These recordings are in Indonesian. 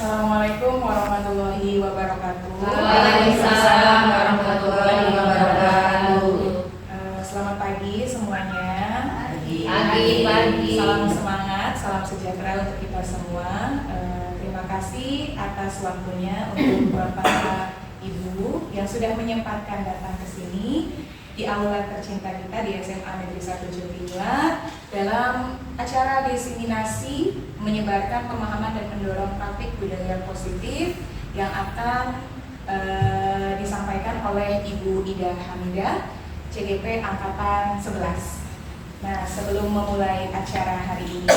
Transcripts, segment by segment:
Assalamualaikum warahmatullahi wabarakatuh. Waalaikumsalam warahmatullahi wabarakatuh. Selamat pagi semuanya. Pagi. Salam semangat, salam sejahtera untuk kita semua. Terima kasih atas waktunya untuk Bapak Ibu yang sudah menyempatkan datang ke sini di aula tercinta kita di SMA Negeri 1 Jombang dalam acara diseminasi menyebarkan pemahaman dan mendorong praktik budaya positif yang akan disampaikan oleh Ibu Ida Hamidah, CGP Angkatan 11. Nah, sebelum memulai acara hari ini,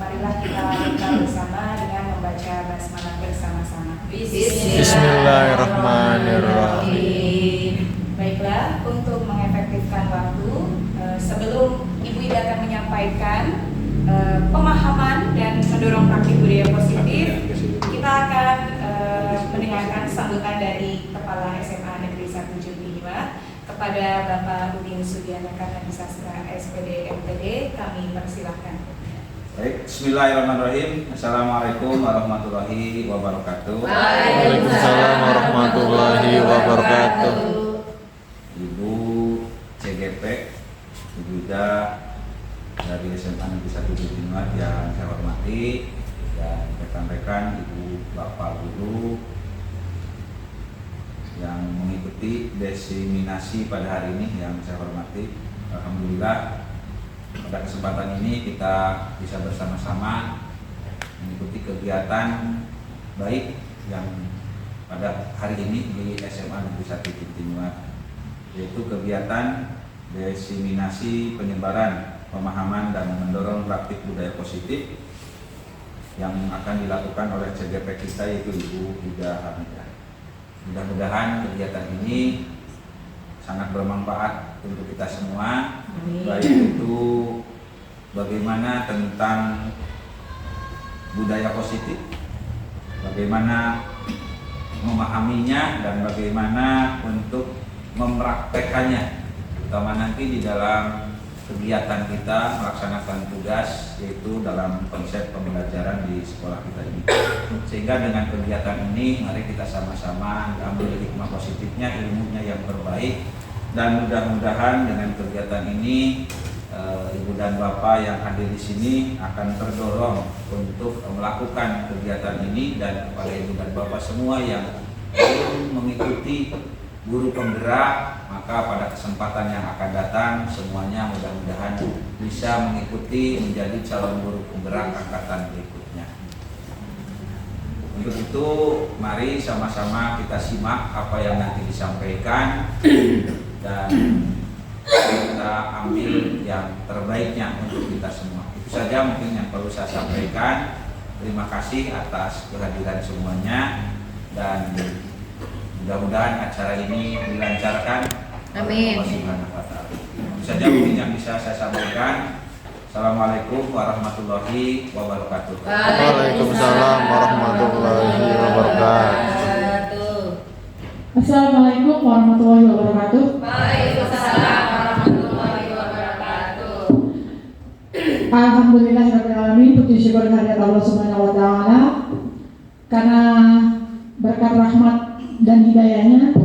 marilah kita buka bersama dengan membaca basmalah bersama-sama. Bismillahirrahmanirrahim. Baiklah, untuk mengefektifkan waktu, sebelum Ibu Ida akan menyampaikan pemahaman dan mendorong praktik budaya positif, kita akan mendengarkan sambutan dari Kepala SMA Negeri 1 Jombang kepada Bapak Udin Sudiana Karnadisastra SPD MPD. Kami persilahkan. Baik, Bismillahirrahmanirrahim. Assalamualaikum warahmatullahi wabarakatuh. Waalaikumsalam warahmatullahi wabarakatuh. Ibu CGP, Ibu Ida dari SMA Negeri 1 Jombang yang saya hormati, dan rekan-rekan Ibu Bapak Guru yang mengikuti diseminasi pada hari ini yang saya hormati. Alhamdulillah pada kesempatan ini kita bisa bersama-sama mengikuti kegiatan baik yang pada hari ini di SMA Negeri 1 Jombang, yaitu kegiatan diseminasi penyebaran pemahaman dan mendorong praktik budaya positif yang akan dilakukan oleh CGP kita, yaitu Ibu Ida Hamidah. Mudah-mudahan kegiatan ini sangat bermanfaat untuk kita semua. Baik itu bagaimana tentang budaya positif, bagaimana memahaminya, dan bagaimana untuk mempraktekannya, terutama nanti di dalam kegiatan kita melaksanakan tugas, yaitu dalam konsep pembelajaran di sekolah kita ini. Sehingga dengan kegiatan ini mari kita sama-sama ambil hikmah positifnya, ilmunya yang terbaik, dan mudah-mudahan dengan kegiatan ini Ibu dan Bapak yang hadir di sini akan terdorong untuk melakukan kegiatan ini, dan kepada Ibu dan Bapak semua yang ingin mengikuti guru penggerak, maka pada kesempatan yang akan datang semuanya mudah-mudahan bisa mengikuti menjadi calon guru penggerak angkatan berikutnya. Untuk itu mari sama-sama kita simak apa yang nanti disampaikan dan kita ambil yang terbaiknya untuk kita semua. Itu saja mungkin yang perlu saya sampaikan. Terima kasih atas kehadiran semuanya, dan mudah-mudahan acara ini dilancarkan. Amin. Itu saja mungkin yang bisa saya sampaikan. Assalamualaikum warahmatullahi wabarakatuh. Waalaikumsalam warahmatullahi wabarakatuh. Assalamualaikum warahmatullahi wabarakatuh. Waalaikumsalam warahmatullahi wabarakatuh. Alhamdulillahirabbil alamin, puji syukur kehadirat Allah Subhanahu wa taala karena berkat rahmat dan hidayahnya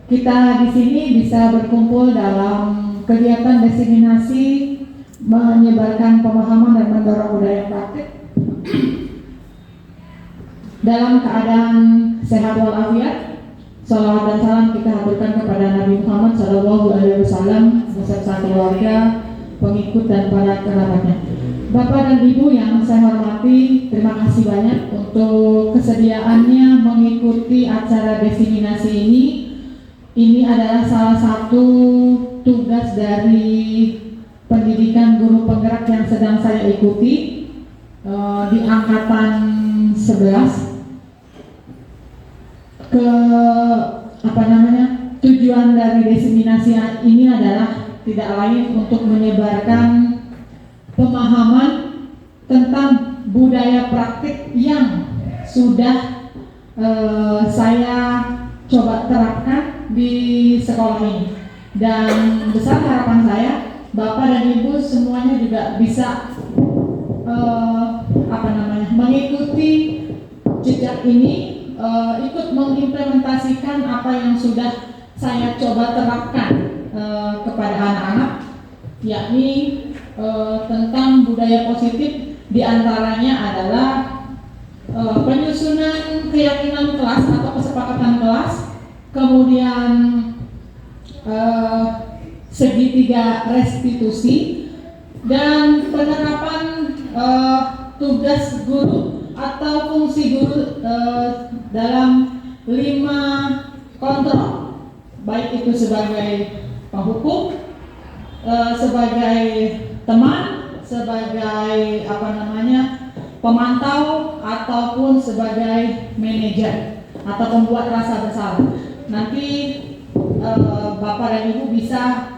kita di sini bisa berkumpul dalam kegiatan diseminasi menyebarkan pemahaman dan mendorong budaya praktik dalam keadaan sehat walafiat. Salawat dan salam kita haturkan kepada Nabi Muhammad SAW beserta keluarga, pengikut dan para kerabatnya. Bapak dan Ibu yang saya hormati, terima kasih banyak untuk kesediaannya mengikuti acara diseminasi ini. Ini adalah salah satu tugas dari pendidikan guru penggerak yang sedang saya ikuti di angkatan 11. Tujuan dari diseminasi ini adalah tidak lain untuk menyebarkan pemahaman tentang budaya praktik yang sudah saya coba terapkan di sekolah ini, dan besar harapan saya Bapak dan Ibu semuanya juga bisa mengikuti jejak ini, ikut mengimplementasikan apa yang sudah saya coba terapkan kepada anak-anak, yakni tentang budaya positif, diantaranya adalah penyusunan keyakinan kelas atau kesepakatan kelas, kemudian segitiga restitusi, dan penerapan tugas guru atau fungsi guru dalam 5 kontrol, baik itu sebagai penghukum, sebagai teman, sebagai pemantau, ataupun sebagai manajer atau pembuat rasa bersalah. Nanti Bapak dan Ibu bisa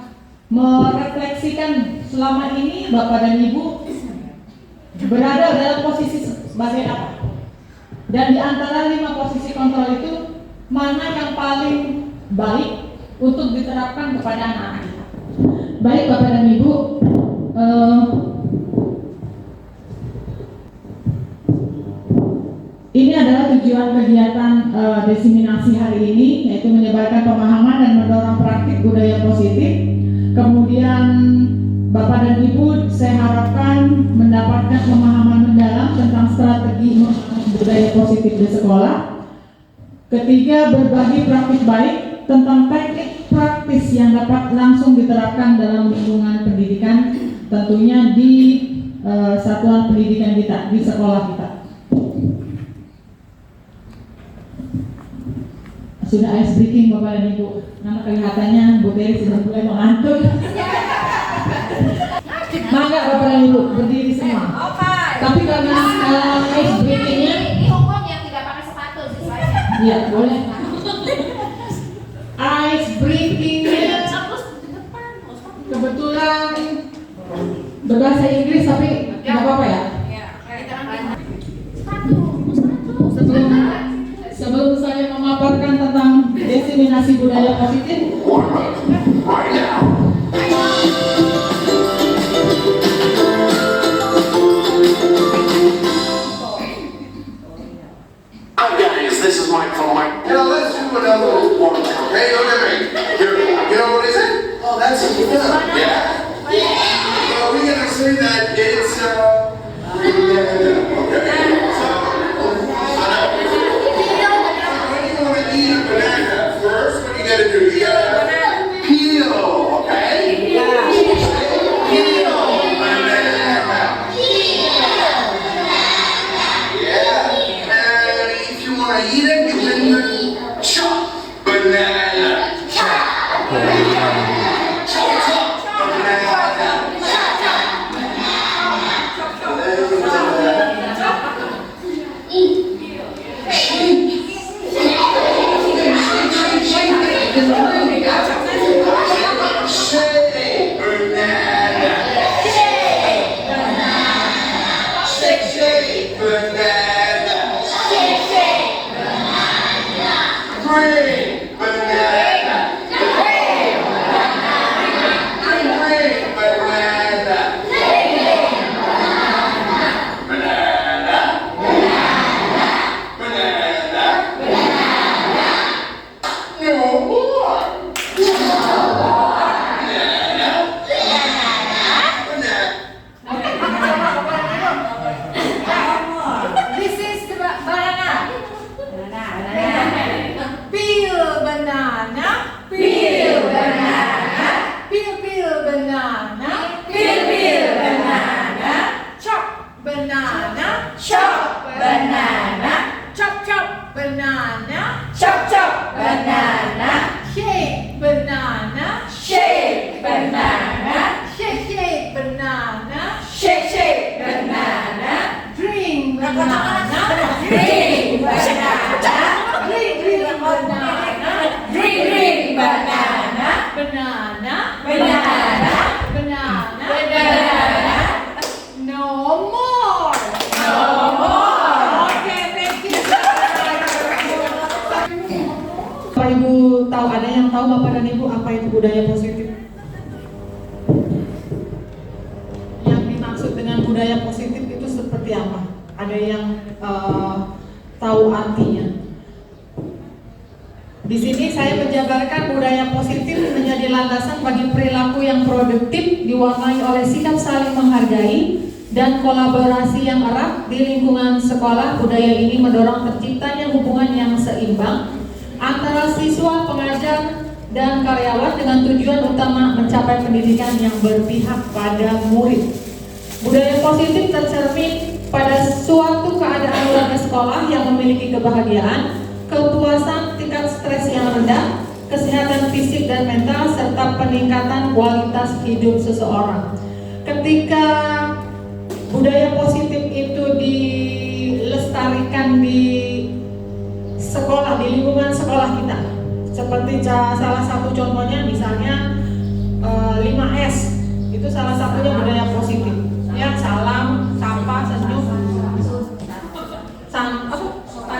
merefleksikan selama ini Bapak dan Ibu berada dalam posisi sebagai apa. Dan di antara 5 posisi kontrol itu, mana yang paling baik untuk diterapkan kepada anak-anak kita. Baik Bapak dan Ibu, ini adalah tujuan kegiatan desiminasi hari ini, yaitu menyebarkan pemahaman dan mendorong praktik budaya positif. Kemudian Bapak dan Ibu, saya harapkan mendapatkan pemahaman mendalam tentang strategi budaya positif di sekolah. Ketiga, berbagi praktik baik tentang teknik praktis yang dapat langsung diterapkan dalam lingkungan pendidikan, tentunya di satuan pendidikan kita, di sekolah kita. Sudah ice breaking Bapak dan Ibu, karena kelihatannya Bu Teri sudah mulai mengantuk. Mangga Bapak dan Ibu berdiri semua. Tapi karena ice breakingnya, Ini hukum yang tidak pakai sepatu siswanya. ya boleh. Ice breakingnya kebetulan berbahasa Inggris, tapi nggak apa-apa ya. Sebelum saya memaparkan tentang desiminasi budaya positif, Guys, this is my phone. Let's do another one. Okay, look at me. You know what is it? Oh, that's a good. Yeah. Well, we're gonna say that it's okay. So, when you want to eat a banana, first, what do you gotta do? You gotta peel. Okay. Peel banana. Yeah. And if you want to eat it, you can chop banana. Chop banana. Shake banana. Shake banana. Green banana. Green banana. No more. This is the banana. Peel banana. Peel banana. Peel banana. Peel banana. Chop banana. Chop banana. Chop banana. Chop banana. Shake banana. Shake banana. Shake banana. Shake banana. Drink banana. Drink banana. Drink banana. Drink banana. Banana. Banana. Banana. No more. No more. Okay, thank you. Bapak Ibu tahu, ada yang tahu Bapak dan Ibu apa itu budaya positif? Yang dimaksud dengan budaya positif itu ada yang tahu artinya. Di sini saya menjabarkan budaya positif menjadi landasan bagi perilaku yang produktif, diwarnai oleh sikap saling menghargai dan kolaborasi yang erat di lingkungan sekolah. Budaya ini mendorong terciptanya hubungan yang seimbang antara siswa, pengajar, dan karyawan dengan tujuan utama mencapai pendidikan yang berpihak pada murid. Budaya positif tercermin pada suatu keadaan keluarga sekolah yang memiliki kebahagiaan, kepuasan, tingkat stres yang rendah, kesehatan fisik dan mental, serta peningkatan kualitas hidup seseorang. Ketika budaya positif itu dilestarikan di sekolah, di lingkungan sekolah kita, seperti salah satu contohnya misalnya 5S, itu salah satunya budaya positif. Ya, salam, sapa, senyum,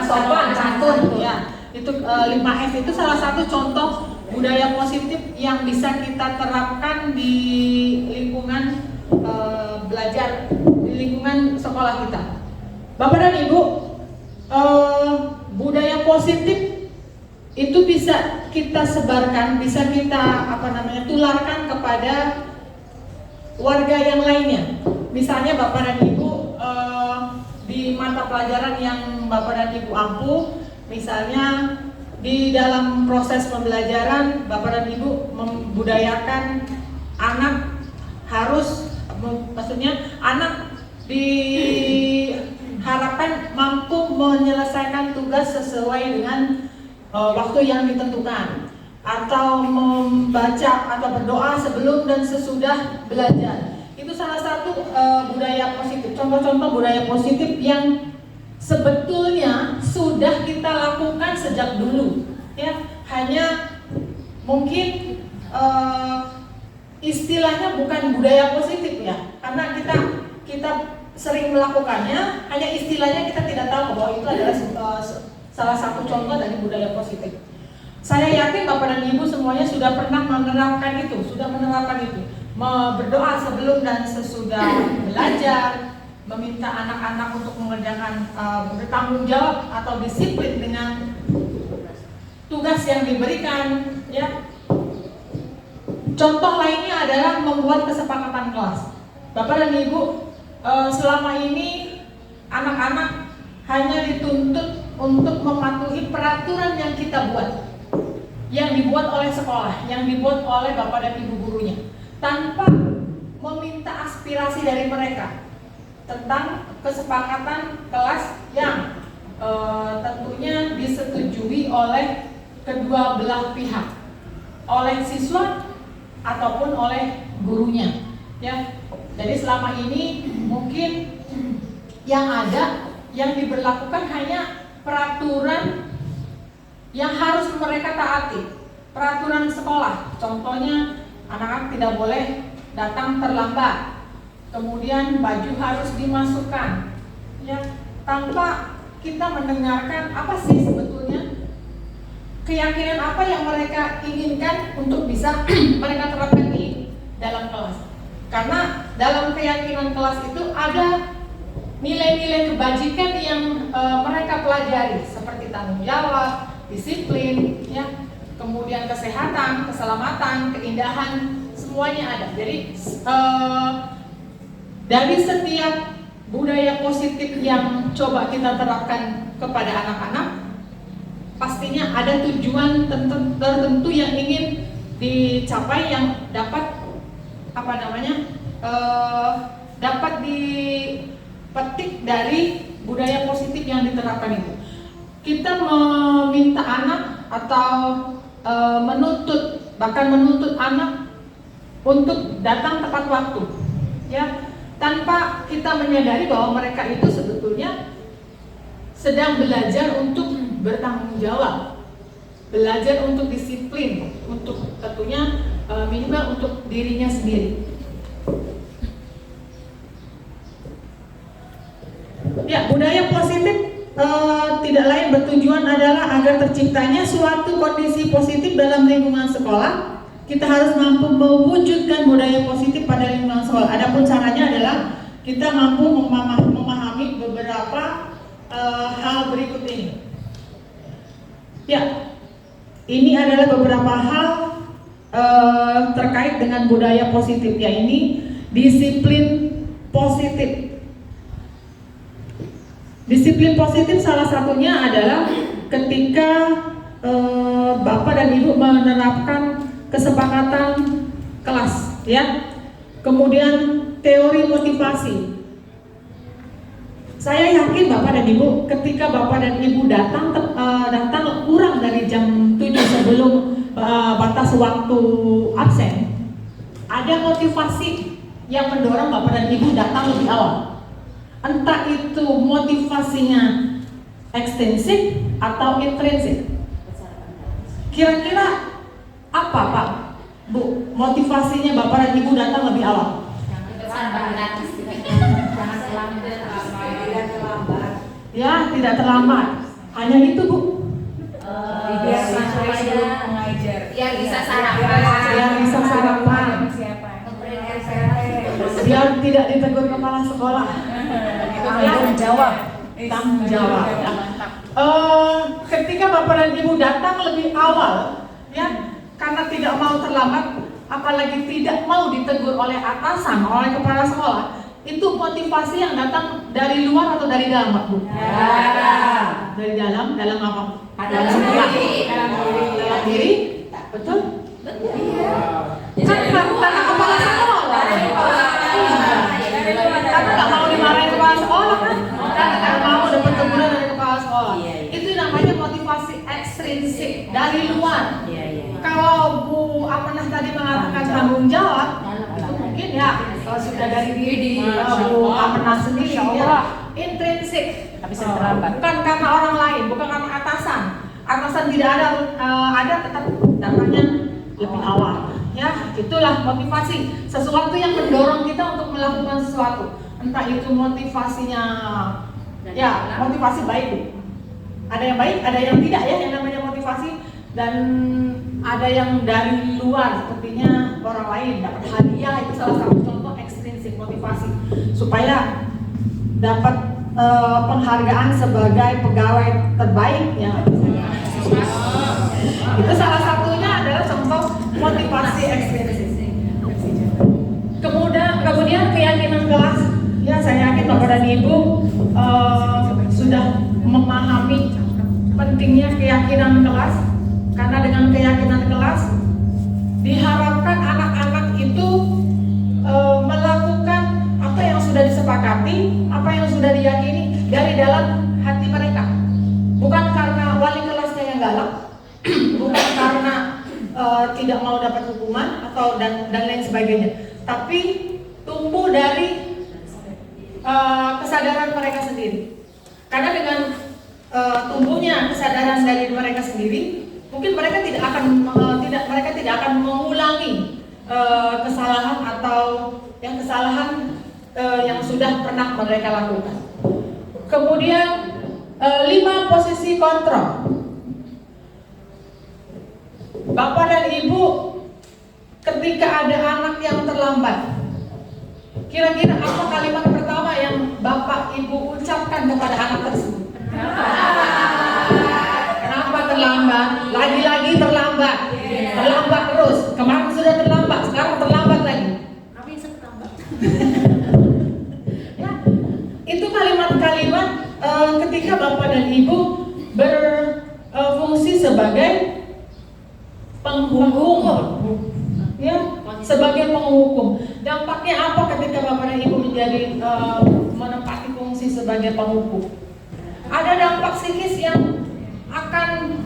sopan, santun, ya. Itu 5S itu salah satu contoh budaya positif yang bisa kita terapkan di lingkungan belajar, di lingkungan sekolah kita. Bapak dan Ibu, budaya positif itu bisa kita sebarkan, bisa kita tularkan kepada warga yang lainnya. Misalnya Bapak dan Ibu di mata pelajaran yang Bapak dan Ibu ampuh, misalnya di dalam proses pembelajaran Bapak dan Ibu membudayakan anak harus, maksudnya anak diharapkan mampu menyelesaikan tugas sesuai dengan waktu yang ditentukan, atau membaca atau berdoa sebelum dan sesudah belajar. Itu salah satu budaya positif, contoh-contoh budaya positif yang sebetulnya sudah kita lakukan sejak dulu, ya. Hanya mungkin istilahnya bukan budaya positif, ya, karena kita sering melakukannya, hanya istilahnya kita tidak tahu bahwa itu adalah salah satu contoh dari budaya positif. Saya yakin Bapak dan Ibu semuanya sudah pernah menerapkan itu, berdoa sebelum dan sesudah belajar, meminta anak-anak untuk mengerjakan bertanggung jawab atau disiplin dengan tugas yang diberikan, ya. Contoh lainnya adalah membuat kesepakatan kelas. Bapak dan Ibu, selama ini anak-anak hanya dituntut untuk mematuhi peraturan yang kita buat, yang dibuat oleh sekolah, yang dibuat oleh Bapak dan Ibu gurunya, tanpa meminta aspirasi dari mereka tentang kesepakatan kelas yang tentunya disetujui oleh kedua belah pihak, oleh siswa ataupun oleh gurunya, ya. Jadi selama ini mungkin yang ada, yang diberlakukan hanya peraturan yang harus mereka taati, peraturan sekolah. Contohnya anak-anak tidak boleh datang terlambat, kemudian baju harus dimasukkan, ya, tanpa kita mendengarkan apa sih sebetulnya keyakinan apa yang mereka inginkan untuk bisa mereka terapkan di dalam kelas. Karena dalam keyakinan kelas itu ada nilai-nilai kebajikan yang mereka pelajari, seperti tanggung jawab, disiplin, ya, kemudian kesehatan, keselamatan, keindahan, semuanya ada. Jadi dari setiap budaya positif yang coba kita terapkan kepada anak-anak, pastinya ada tujuan tertentu yang ingin dicapai, yang dapat dapat dipetik dari budaya positif yang diterapkan itu. Kita meminta anak atau bahkan menuntut anak untuk datang tepat waktu, ya, tanpa kita menyadari bahwa mereka itu sebetulnya sedang belajar untuk bertanggung jawab, belajar untuk disiplin, untuk tentunya minimal untuk dirinya sendiri. Ya, budaya positif tidak lain bertujuan adalah agar terciptanya suatu kondisi positif dalam lingkungan sekolah. Kita harus mampu mewujudkan budaya positif pada lingkungan sekolah. Adapun caranya adalah kita mampu memahami beberapa beberapa hal berikut ini. Ya, ini adalah beberapa hal terkait dengan budaya positif, ya ini disiplin positif. Disiplin positif salah satunya adalah ketika Bapak dan Ibu menerapkan kesepakatan kelas, ya. Kemudian teori motivasi. Saya yakin Bapak dan Ibu ketika Bapak dan Ibu datang kurang dari jam 7 sebelum batas waktu absen, ada motivasi yang mendorong Bapak dan Ibu datang lebih awal. Entah itu motivasinya ekstrinsik atau intrinsik. Kira-kira apa Pak, Bu, motivasinya Bapak dan Ibu datang lebih awal? Ya, tidak terlambat. Hanya itu, Bu. Biar sore mengajar. Biar bisa sarapan. Biar bisa sarapan. Biar tidak ditegur kepala sekolah. Tanggung jawab. Tanggung jawab. Ketika Bapak dan Ibu datang lebih awal, ya, karena tidak mau terlambat, apalagi tidak mau ditegur oleh atasan, oleh kepala sekolah, itu motivasi yang datang dari luar atau dari dalam, Pak, Bu? Dari dalam apa? Dalam diri, betul? Kan karena kepala sekolah. Karena nggak mau dimarahin kepala sekolah kan? Karena nggak mau dapat teguran dari kepala sekolah. Itu namanya motivasi ekstrinsik dari luar. Kalau Bu Amanah tadi mengatakan tanggung jawab, itu mungkin ya kalau sudah dari diri Bu Amanah sendiri, ya intrinsik. Tapi bisa terlambat. Bukan karena orang lain, bukan karena atasan. Atasan tidak ada tetap datangnya lebih awal. Ya, itulah motivasi. Sesuatu yang mendorong kita untuk melakukan sesuatu. Entah itu motivasinya, ya motivasi baik. Ada yang baik, ada yang tidak, ya yang namanya motivasi. Dan ada yang dari luar, sepertinya orang lain dapat hadiah, itu salah satu contoh ekstrinsik motivasi. Supaya dapat penghargaan sebagai pegawai terbaik, ya. Itu salah satunya adalah contoh motivasi ekstrinsik. Kemudian keyakinan kelas, ya saya yakin Bapak dan Ibu sudah memahami pentingnya keyakinan kelas, karena dengan keyakinan kelas diharapkan anak-anak itu melakukan apa yang sudah disepakati, apa yang sudah diyakini dari dalam hati mereka, bukan karena wali kelasnya yang galak, bukan karena tidak mau dapat hukuman atau dan lain sebagainya, tapi tumbuh dari kesadaran mereka sendiri. Karena dengan tumbuhnya kesadaran dari mereka sendiri, mungkin mereka tidak akan mengulangi kesalahan atau kesalahan yang sudah pernah mereka lakukan. Kemudian 5 posisi kontrol. Bapak dan Ibu ketika ada anak yang terlambat, kira-kira apa kalimat pertama yang Bapak Ibu ucapkan kepada anak tersebut? Kenapa terlambat? Lagi-lagi terlambat. Terlambat terus. Kemarin sudah terlambat, sekarang terlambat lagi. Kami terlambat. Ya, itu kalimat-kalimat ketika Bapak dan Ibu berfungsi sebagai penghukum, ya, sebagai penghukum. Dampaknya apa ketika Bapak dan Ibu menjadi menempati fungsi sebagai penghukum? Ada dampak psikis yang akan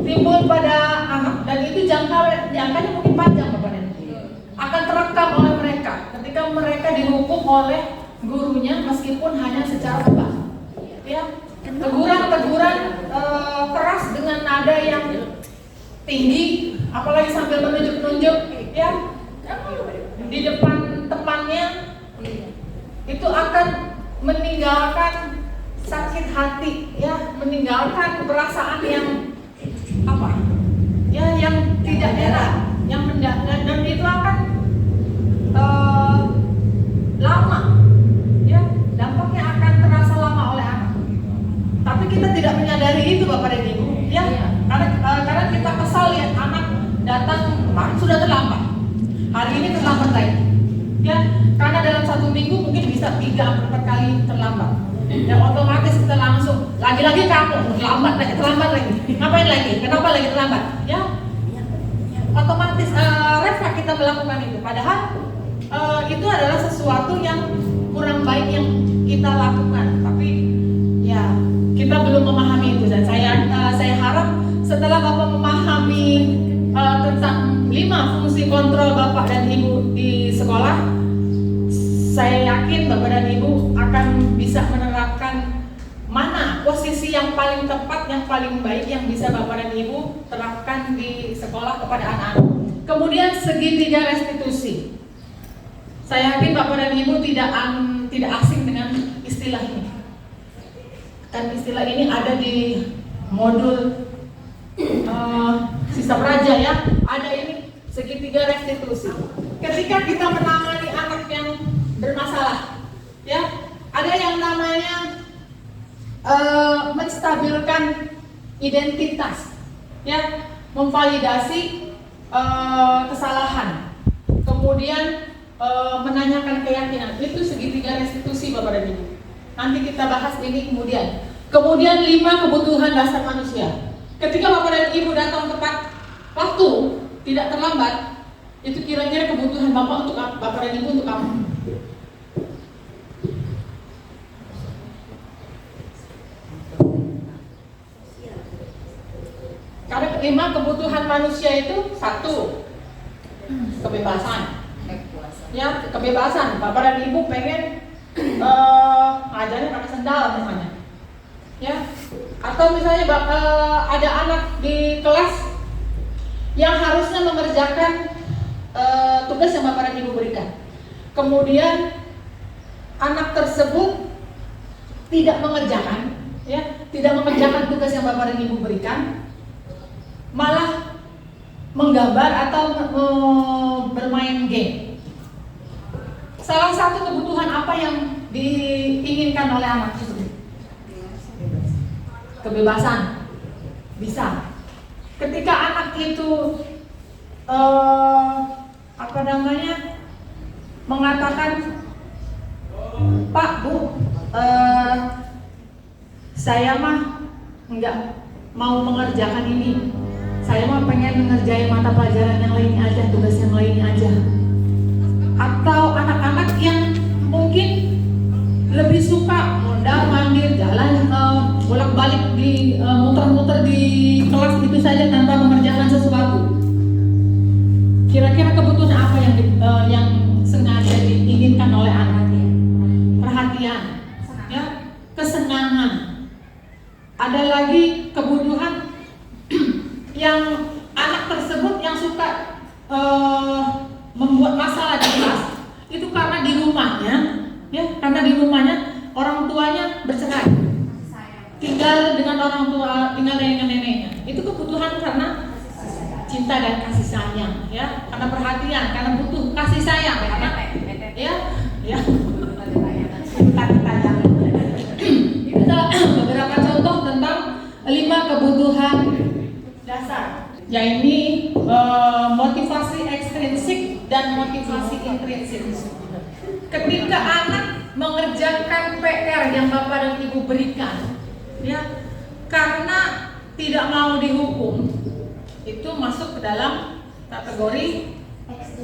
timbul pada anak, dan itu jangkanya mungkin panjang, Bapak dan Ibu. Akan terekam oleh mereka ketika mereka dihukum oleh gurunya meskipun hanya secara verbal. Ya, teguran keras dengan nada yang tinggi, apalagi sambil menunjuk-nunjuk, ya, di depan temannya, itu akan meninggalkan sakit hati, ya, meninggalkan perasaan yang apa, ya, yang tidak enak, yang dan itu akan lama, ya, dampak hari ini terlambat lagi. Ya, karena dalam 1 minggu mungkin bisa 3-4 kali terlambat. Ya, otomatis kita langsung lagi-lagi kamu terlambat lagi. Ngapain lagi? Kenapa lagi terlambat? Ya, otomatis refleks kita melakukan itu. Padahal itu adalah sesuatu yang kurang baik yang kita lakukan. Tapi ya kita belum memahami itu, dan saya harap setelah Bapak memahami tentang 5 fungsi kontrol Bapak dan Ibu di sekolah, saya yakin Bapak dan Ibu akan bisa menerapkan mana posisi yang paling tepat, yang paling baik yang bisa Bapak dan Ibu terapkan di sekolah kepada anak-anak. Kemudian segitiga restitusi. Saya yakin Bapak dan Ibu tidak asing dengan istilah ini. Dan istilah ini ada di modul Sistem Raja ya. Ada ini segitiga restitusi. Ketika kita menangani anak yang bermasalah, ya, ada yang namanya menstabilkan identitas, ya, memvalidasi kesalahan, kemudian menanyakan keyakinan. Itu segitiga restitusi Bapak dan Ibu. Nanti kita bahas ini kemudian. Kemudian 5 kebutuhan dasar manusia. Ketika Bapak dan Ibu datang tepat waktu, tidak terlambat, itu kira-kira kebutuhan Bapak untuk Bapak dan Ibu untuk apa? Karena 5 kebutuhan manusia itu 1, kebebasan. Ya, kebebasan. Bapak dan Ibu pengen ngajarnya pakai sendal misalnya. Ya. Atau misalnya ada anak di kelas yang harusnya mengerjakan tugas yang Bapak dan Ibu berikan. Kemudian anak tersebut tidak mengerjakan, ya, tidak mengerjakan tugas yang Bapak dan Ibu berikan, malah menggambar atau bermain game. Salah satu kebutuhan apa yang diinginkan oleh anak tersebut? Kebebasan. Bisa. Ketika anak itu mengatakan, Pak, Bu, saya mah enggak mau mengerjakan ini. Saya mah pengen mengerjain mata pelajaran yang lainnya aja, tugas yang lainnya aja. Atau anak-anak yang mungkin lebih suka mondar-mandir, jalan bolak-balik di muter-muter di kelas itu saja tanpa mengerjakan sesuatu. Kira-kira kebutuhan apa yang sengaja diinginkan oleh anak? Perhatian, ya, kesenangan. Ada lagi kebutuhan yang anak tersebut yang suka membuat masalah di kelas itu karena di rumahnya, ya, karena di rumahnya orang tuanya bercerai, tinggal dengan orang tua, tinggal dengan neneknya. Itu kebutuhan karena cinta dan kasih sayang, ya, karena perhatian, karena butuh kasih sayang, ya. Itu beberapa contoh tentang 5 kebutuhan dasar. Ya, ini motivasi ekstrinsik dan motivasi intrinsik. Ketika anak mengerjakan PR yang Bapak dan Ibu berikan, ya, karena tidak mau dihukum, itu masuk ke dalam kategori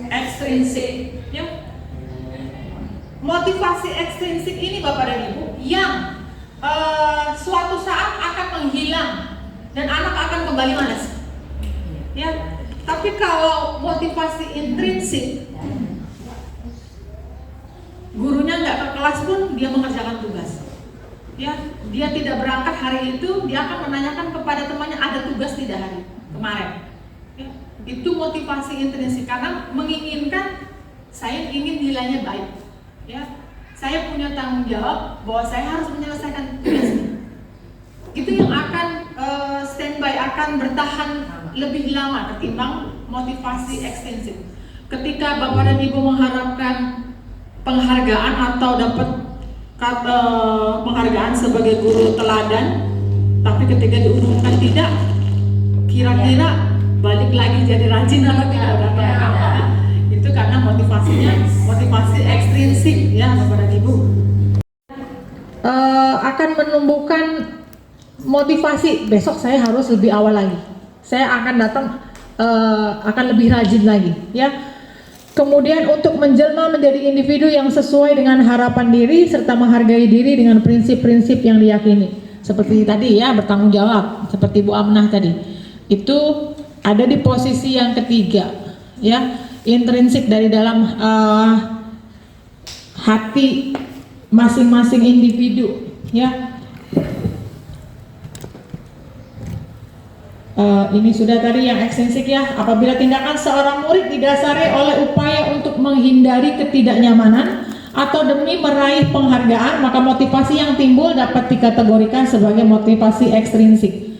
ekstrinsik. Ya. Motivasi ekstrinsik ini Bapak dan Ibu yang suatu saat akan menghilang dan anak akan kembali malas. Ya, tapi kalau motivasi intrinsik, gurunya nggak ke kelas pun dia mengerjakan tugas. Ya, dia tidak berangkat hari itu, dia akan menanyakan kepada temannya ada tugas tidak hari kemarin. Ya, itu motivasi intrinsik karena menginginkan saya ingin nilainya baik. Ya, saya punya tanggung jawab bahwa saya harus menyelesaikan tugas ini. Itu yang akan standby, akan bertahan lebih lama ketimbang motivasi ekstensif. Ketika Bapak dan Ibu mengharapkan penghargaan atau dapat penghargaan sebagai guru teladan, tapi ketika diumumkan tidak, kira-kira balik lagi jadi rajin atau tidak? Itu karena motivasinya motivasi ekstrinsik ya Bapak dan Ibu. Akan menumbuhkan motivasi, besok saya harus lebih awal lagi. Saya akan datang akan lebih rajin lagi ya. Kemudian untuk menjelma menjadi individu yang sesuai dengan harapan diri serta menghargai diri dengan prinsip-prinsip yang diyakini. Seperti tadi ya, bertanggung jawab seperti Bu Amnah tadi. Itu ada di posisi yang ketiga ya, intrinsik dari dalam hati masing-masing individu ya. Ini sudah tadi yang ekstrinsik ya. Apabila tindakan seorang murid didasari oleh upaya untuk menghindari ketidaknyamanan atau demi meraih penghargaan, maka motivasi yang timbul dapat dikategorikan sebagai motivasi ekstrinsik.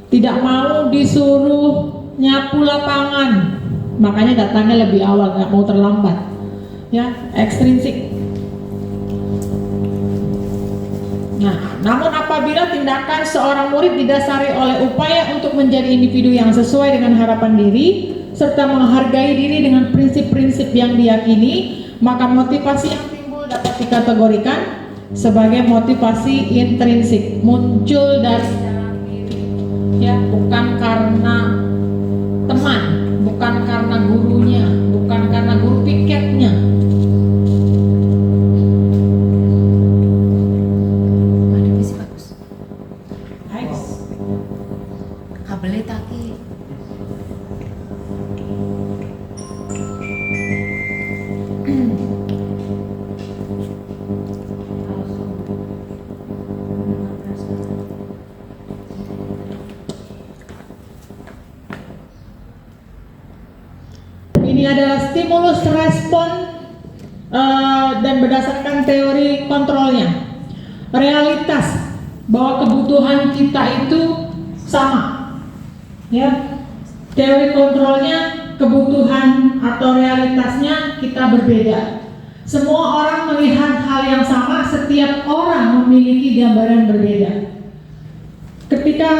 Tidak mau disuruh nyapu lapangan, makanya datangnya lebih awal, nggak mau terlambat ya, ekstrinsik. Nah, namun apabila tindakan seorang murid didasari oleh upaya untuk menjadi individu yang sesuai dengan harapan diri serta menghargai diri dengan prinsip-prinsip yang diyakini, maka motivasi yang timbul dapat dikategorikan sebagai motivasi intrinsik, muncul dari dalam diri ya, bukan karena teman, bukan karena gurunya, bukan karena guru piketnya. Kabelnya taki. Ini adalah stimulus respon dan berdasarkan teori kontrolnya. Realitas bahwa kebutuhan kita itu sama. Ya, teori kontrolnya, kebutuhan atau realitasnya kita berbeda. Semua orang melihat hal yang sama, setiap orang memiliki gambaran berbeda. Ketika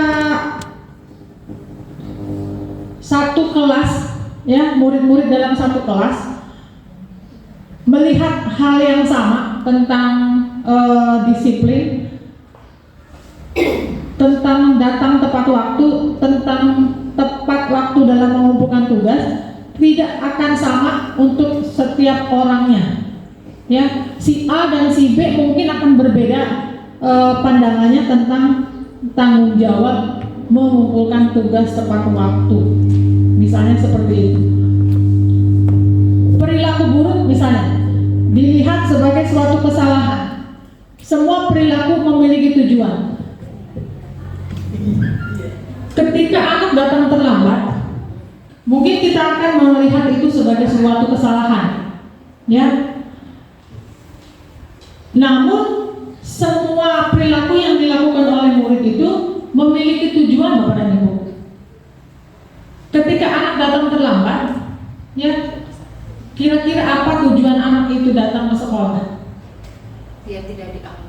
satu kelas, ya, murid-murid dalam satu kelas melihat hal yang sama tentang disiplin, tentang datang tepat waktu, tentang tepat waktu dalam mengumpulkan tugas, tidak akan sama untuk setiap orangnya. Ya, si A dan si B mungkin akan berbeda pandangannya tentang tanggung jawab mengumpulkan tugas tepat waktu. Misalnya seperti itu. Perilaku buruk misalnya dilihat sebagai suatu kesalahan. Semua perilaku memiliki tujuan. Ketika anak datang terlambat, mungkin kita akan melihat itu sebagai suatu kesalahan, ya. Namun semua perilaku yang dilakukan oleh murid itu memiliki tujuan, Bapak dan Ibu. Ketika anak datang terlambat, ya, kira-kira apa tujuan anak itu datang ke sekolah? Dia tidak diapa.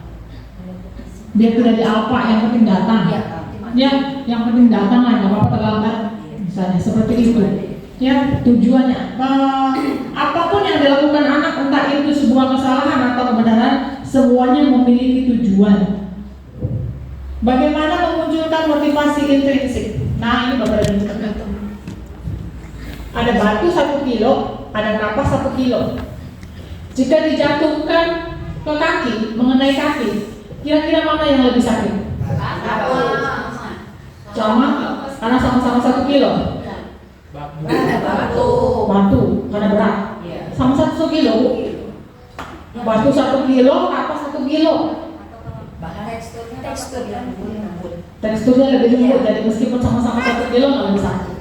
Dia tidak diapa, yang penting datang. Ya, yang penting datang lah, nggak apa-apa terlambat, misalnya seperti itu. Ya, tujuannya apapun yang dilakukan anak, entah itu sebuah kesalahan atau kebenaran, semuanya memiliki tujuan. Bagaimana memunculkan motivasi intrinsik? Nah, ini Bapak dan Ibu. Ada batu 1 kilo, ada kapas 1 kilo. Jika dijatuhkan ke kaki, mengenai kaki, kira-kira mana yang lebih sakit? Sama, karena sama-sama 1 kilo. Batu, karena berat. Sama 1 kilo. Batu 1 kilo, kapas 1 kilo. Teksturnya lebih lembut, jadi meskipun sama-sama 1 kilo nggak lebih sakit.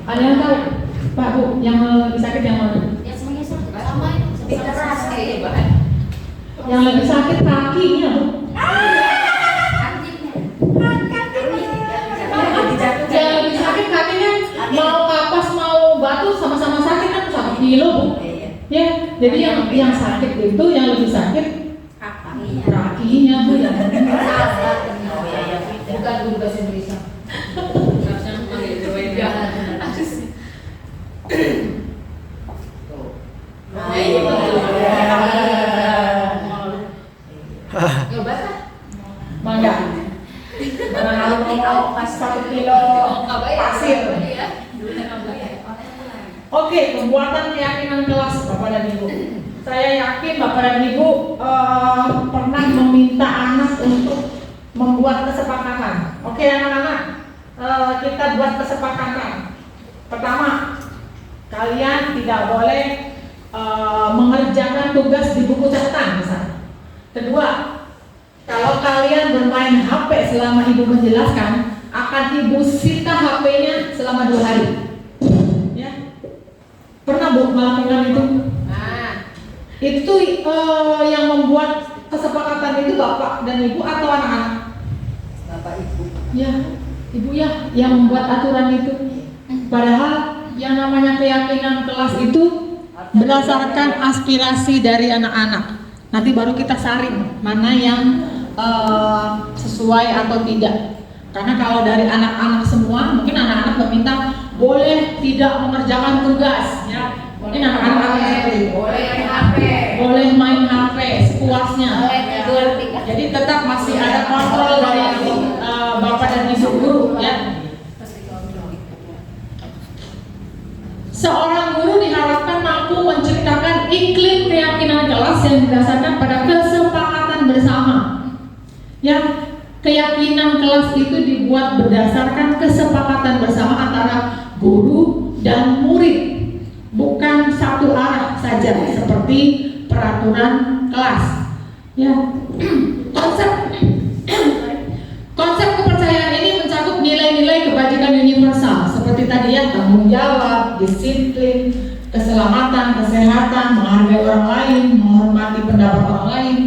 Ada yang tahu? Pak, Bu, yang lebih sakit yang mana? Yang lebih sakit kakinya, Bu. Yang lebih sakit kakinya, mau kapas mau batu sama-sama sakit kan 1 kilo, Bu. Ya, jadi yang sakit itu, yang lebih sakit kakinya, Bu. Bukan guru bahasa Indonesia. Mangga. Mana harus ngomong pas 1 kilo pasir. Oke, pembuatan keyakinan kelas Bapak dan Ibu. Saya yakin Bapak dan Ibu pernah meminta anak untuk membuat kesepakatan. Oke anak-anak, kita buat kesepakatan. Pertama, kalian tidak boleh mengerjakan tugas di buku catatan misalnya. Kedua, kalau kalian bermain HP selama ibu menjelaskan, akan ibu sita HP-nya selama 2 hari. Ya, pernah Bu melakukan itu? Nah, itu yang membuat kesepakatan itu bapak dan ibu atau anak-anak? Bapak Ibu. Ya, ibu ya yang membuat aturan itu. Padahal yang namanya keyakinan kelas itu berdasarkan aspirasi dari anak-anak. Nanti baru kita saring mana yang sesuai atau tidak. Karena kalau dari anak-anak semua, mungkin anak-anak meminta boleh tidak mengerjakan tugas, ya. Mungkin anak-anak seperti itu. Boleh main HP sepuasnya. Jadi tetap masih ada kontrol dari bapak dan ibu guru, ya. Seorang guru diharapkan mampu menciptakan iklim keyakinan kelas yang didasarkan pada kesepakatan bersama. Ya, keyakinan kelas itu dibuat berdasarkan kesepakatan bersama antara guru dan murid, bukan satu arah saja seperti peraturan kelas. Ya, konsep kepercayaan ini mencakup nilai-nilai kebajikan universal seperti tadi ya, tanggung jawab, disiplin, keselamatan, kesehatan, menghargai orang lain, menghormati pendapat orang lain.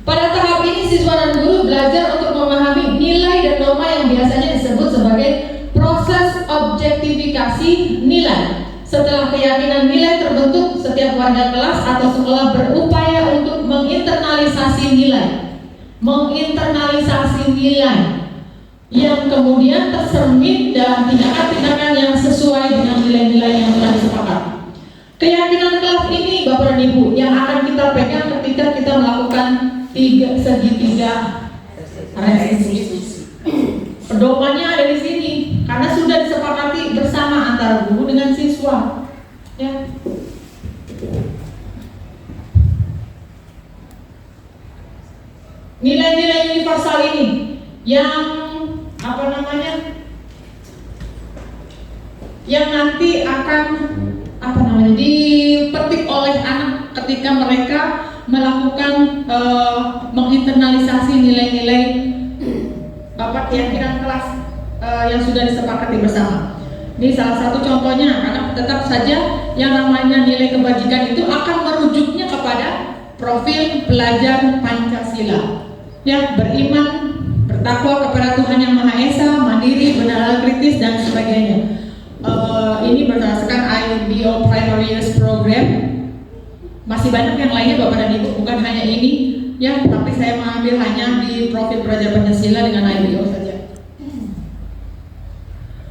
Pada tahap ini siswa dan guru belajar untuk memahami nilai dan norma yang biasanya disebut sebagai proses objektifikasi nilai. Setelah keyakinan nilai terbentuk, setiap warga kelas atau sekolah berupaya untuk menginternalisasi nilai yang kemudian tercermin dalam tindakan-tindakan yang sesuai dengan nilai-nilai yang telah disepakati. Keyakinan kelas ini Bapak dan Ibu yang akan kita pegang ketika kita melakukan segitiga restitusi. Pedomannya ada di sini karena sudah disepakati bersama antara guru dengan siswa. Ya. Nilai-nilai universal ini yang yang nanti akan dipetik oleh anak ketika mereka melakukan menginternalisasi nilai-nilai keyakinan kelas yang sudah disepakati bersama. Ini salah satu contohnya, karena tetap saja yang namanya nilai kebajikan itu akan merujuknya kepada profil pelajar Pancasila. Ya, beriman, bertakwa kepada Tuhan Yang Maha Esa, mandiri, benar kritis dan sebagainya. Ini berdasarkan IBO Primary Years Program. Masih banyak yang lainnya Bapak dan Ibu, bukan hanya ini ya, tapi saya mengambil hanya di profil pelajar Pancasila dengan IBO saja.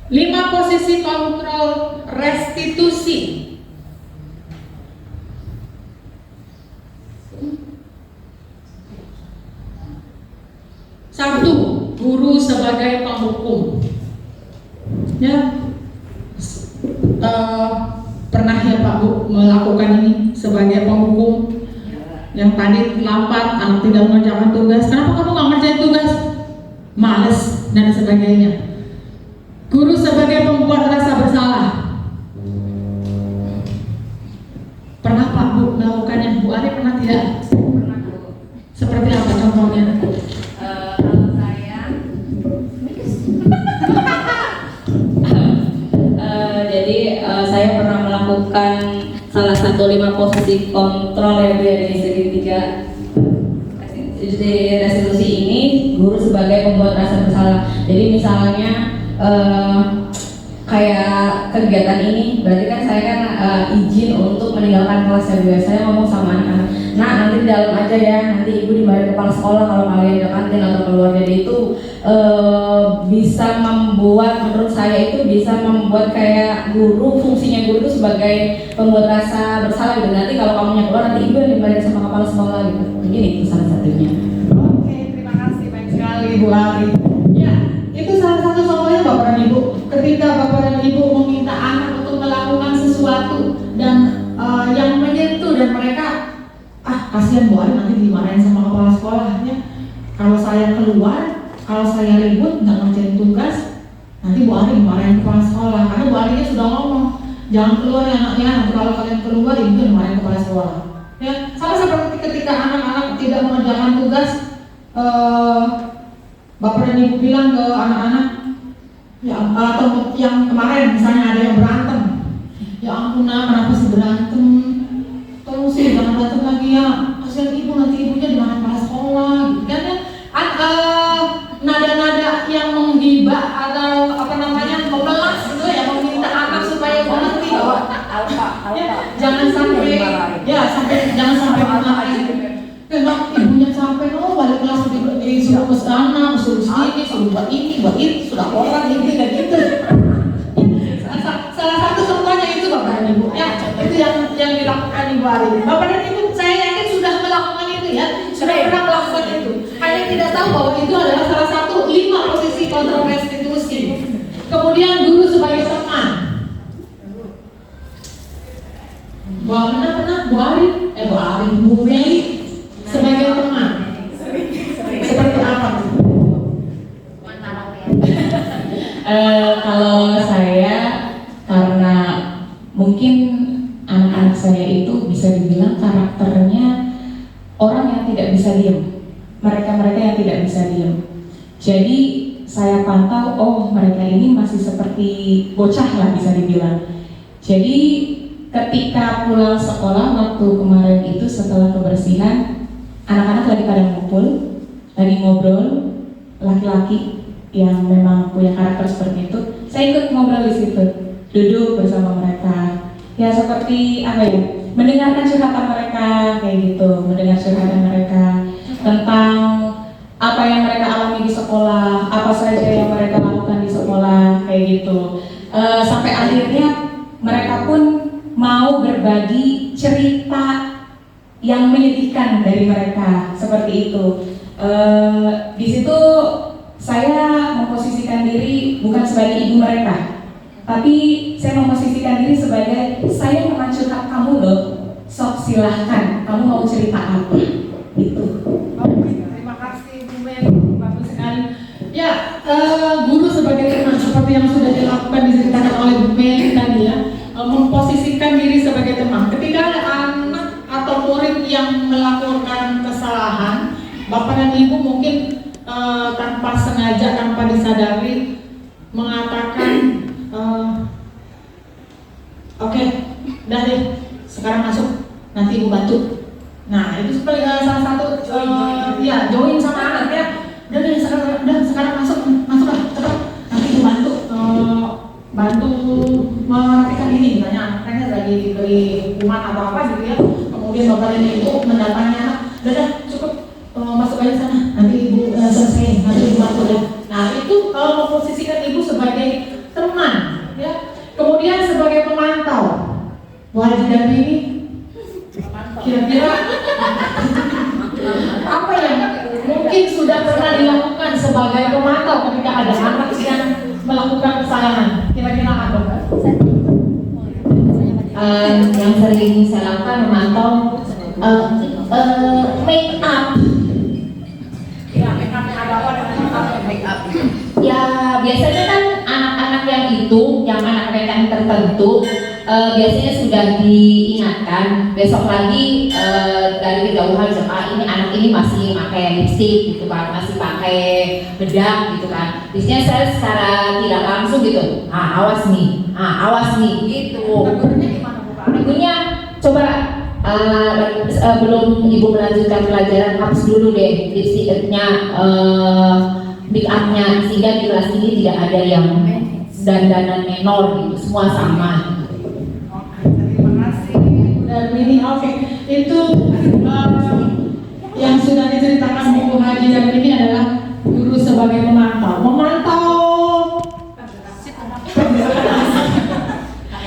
5 posisi kontrol restitusi. Satu, guru sebagai penghukum. Ya, pernah ya Pak Bu melakukan ini sebagai penghukum? Yang tadi lambat, anak tidak mengerjakan tugas. Kenapa kamu nggak ngerjain tugas? Males dan sebagainya. Guru sebagai pembuat rasa bersalah. Pernah Pak Bu melakukannya? Bu Ari pernah tidak? Pernah Bu. Seperti apa contohnya? Kalau saya jadi saya pernah melakukan salah satu 5 posisi kontrol yang ada di segitiga restitusi ini, guru sebagai pembuat rasa bersalah. Jadi misalnya kayak kegiatan ini, berarti kan saya kan izin untuk meninggalkan kelas juga. Saya ngomong sama anak-anak, nah nanti di dalam aja ya, nanti ibu dimarahin kepala sekolah kalau kalian ke kantin atau keluar. Jadi itu bisa membuat, menurut saya itu bisa membuat kayak guru, fungsinya guru itu sebagai pembuat rasa bersalah gitu. Nanti kalau kamu yang keluar, nanti ibu yang dimarahin sama kepala sekolah gitu. Mungkin itu salah satunya. Oke. Ibu Ari. Ya, itu salah satu contohnya Bapak dan Ibu. Ketika Bapak dan Ibu meminta anak untuk melakukan sesuatu dan yang menyentuh dan mereka, kasihan Bu Ari nanti dimarahin sama kepala sekolahnya. Kalau saya keluar, kalau saya ribut nggak ngerjain tugas, nanti Bu Ari dimarahin kepala sekolah. Karena Bu Arinya sudah ngomong, jangan keluar ya anaknya, nanti kalau kalian keluar ibu dimarahin kepala sekolah. Ya, sama seperti ketika anak-anak tidak mengerjakan tugas, Bapak dan Ibu bilang ke anak-anak, ya, atau yang kemarin misalnya ada yang berantem, ya ampun nak, kenapa sih berantem? Tolong sih jangan berantem lagi ya, kasihan ibu nanti ibunya dimarahin kepala sekolah. Gitu kan ya, nada-nada yang menggibah atau apa namanya memelas gitu ya, meminta anak supaya berhenti bahwa jangan sampai jangan sampai dimarahin. Memang ibunya sampai balik kelas suruh ke sana, suruh sini, suruh buat ini, sudah orang ini kayak gitu. Salah satu contohnya itu Bapak dan Ibu ya, itu yang dilakukan Ibu Ari. Bapak dan Ibu saya yakin sudah melakukan itu ya, sudah pernah melakukan itu. Hanya tidak tahu bahwa itu adalah salah satu 5 posisi kontrol restitusi. Kemudian guru sebagai teman. Pernah Bu Ari, Bu Meli sebagai teman. Seperti apa? Kalau saya, karena mungkin anak-anak saya itu bisa dibilang karakternya orang yang tidak bisa diam. Mereka yang tidak bisa diam. Jadi saya pantau, mereka ini masih seperti bocah lah bisa dibilang. Jadi ketika pulang sekolah waktu kemarin itu setelah kebersihan, anak-anak lagi pada ngumpul, lagi ngobrol, laki-laki yang memang punya karakter seperti itu. Saya ikut ngobrol di situ, duduk bersama mereka. Ya seperti apa ya? Mendengarkan curhatan mereka kayak gitu, mendengar curhatan mereka tentang apa yang mereka alami di sekolah, apa saja yang mereka lakukan di sekolah kayak gitu. Sampai akhirnya mereka pun mau berbagi cerita yang menyedihkan dari mereka seperti itu. Di situ saya memposisikan diri bukan sebagai ibu mereka, tapi saya memposisikan diri sebagai saya teman curhat kamu loh. Sok silahkan, kamu mau cerita apa? Itu. Terima kasih Bu Meli, bagus sekali. Ya, guru sebagai teman seperti yang sudah dilakukan diceritakan oleh Bu Meli tadi ya, memposisikan diri sebagai teman. Ketika ada anak atau murid yang melakukan kesalahan, Bapak dan Ibu mungkin tanpa sengaja, tanpa disadari mengatakan, oke, dah deh, sekarang masuk, nanti Ibu bantu. Nah itu seperti salah satu join sama anak ya. Udah sekarang masuk lah, cepat, nanti Ibu bantu merapikan ini, misalnya anaknya lagi diberi hukuman atau apa gitu ya. Kemudian Bapak dan Ibu mendatangi anak, udah cukup, masuk aja sana, nanti Ibu selesai, nanti Ibu bantu ya. Nah itu memposisikan Ibu sebagai teman ya. Kemudian sebagai pemantau, wajib dampingi. Kira-kira apa yang mungkin sudah pernah dilakukan sebagai pemantau ketika ada anak yang melakukan kesalahan? Kira-kira apa? Yang sering saya lakukan memantau make up. Ya, make up ada apa dengan make up? Ya biasanya kan anak-anak yang anak-anak yang tertentu biasanya sudah diingatkan besok lagi dari kejauhan misalkan ini anak ini masih pakai lipstik gitu kan, masih pakai bedak gitu kan. Biasanya saya secara tidak langsung gitu, awas nih gitu. Gurunya gimana Bu? Ibunya coba belum Ibu melanjutkan pelajaran hapus dulu deh lipstiknya, make up-nya, sehingga di kelas ini tidak ada yang dandanan menor gitu, semua sama. Terima kasih dan ini itu yang sudah diceritakan Bu Haji dan ini adalah guru sebagai memantau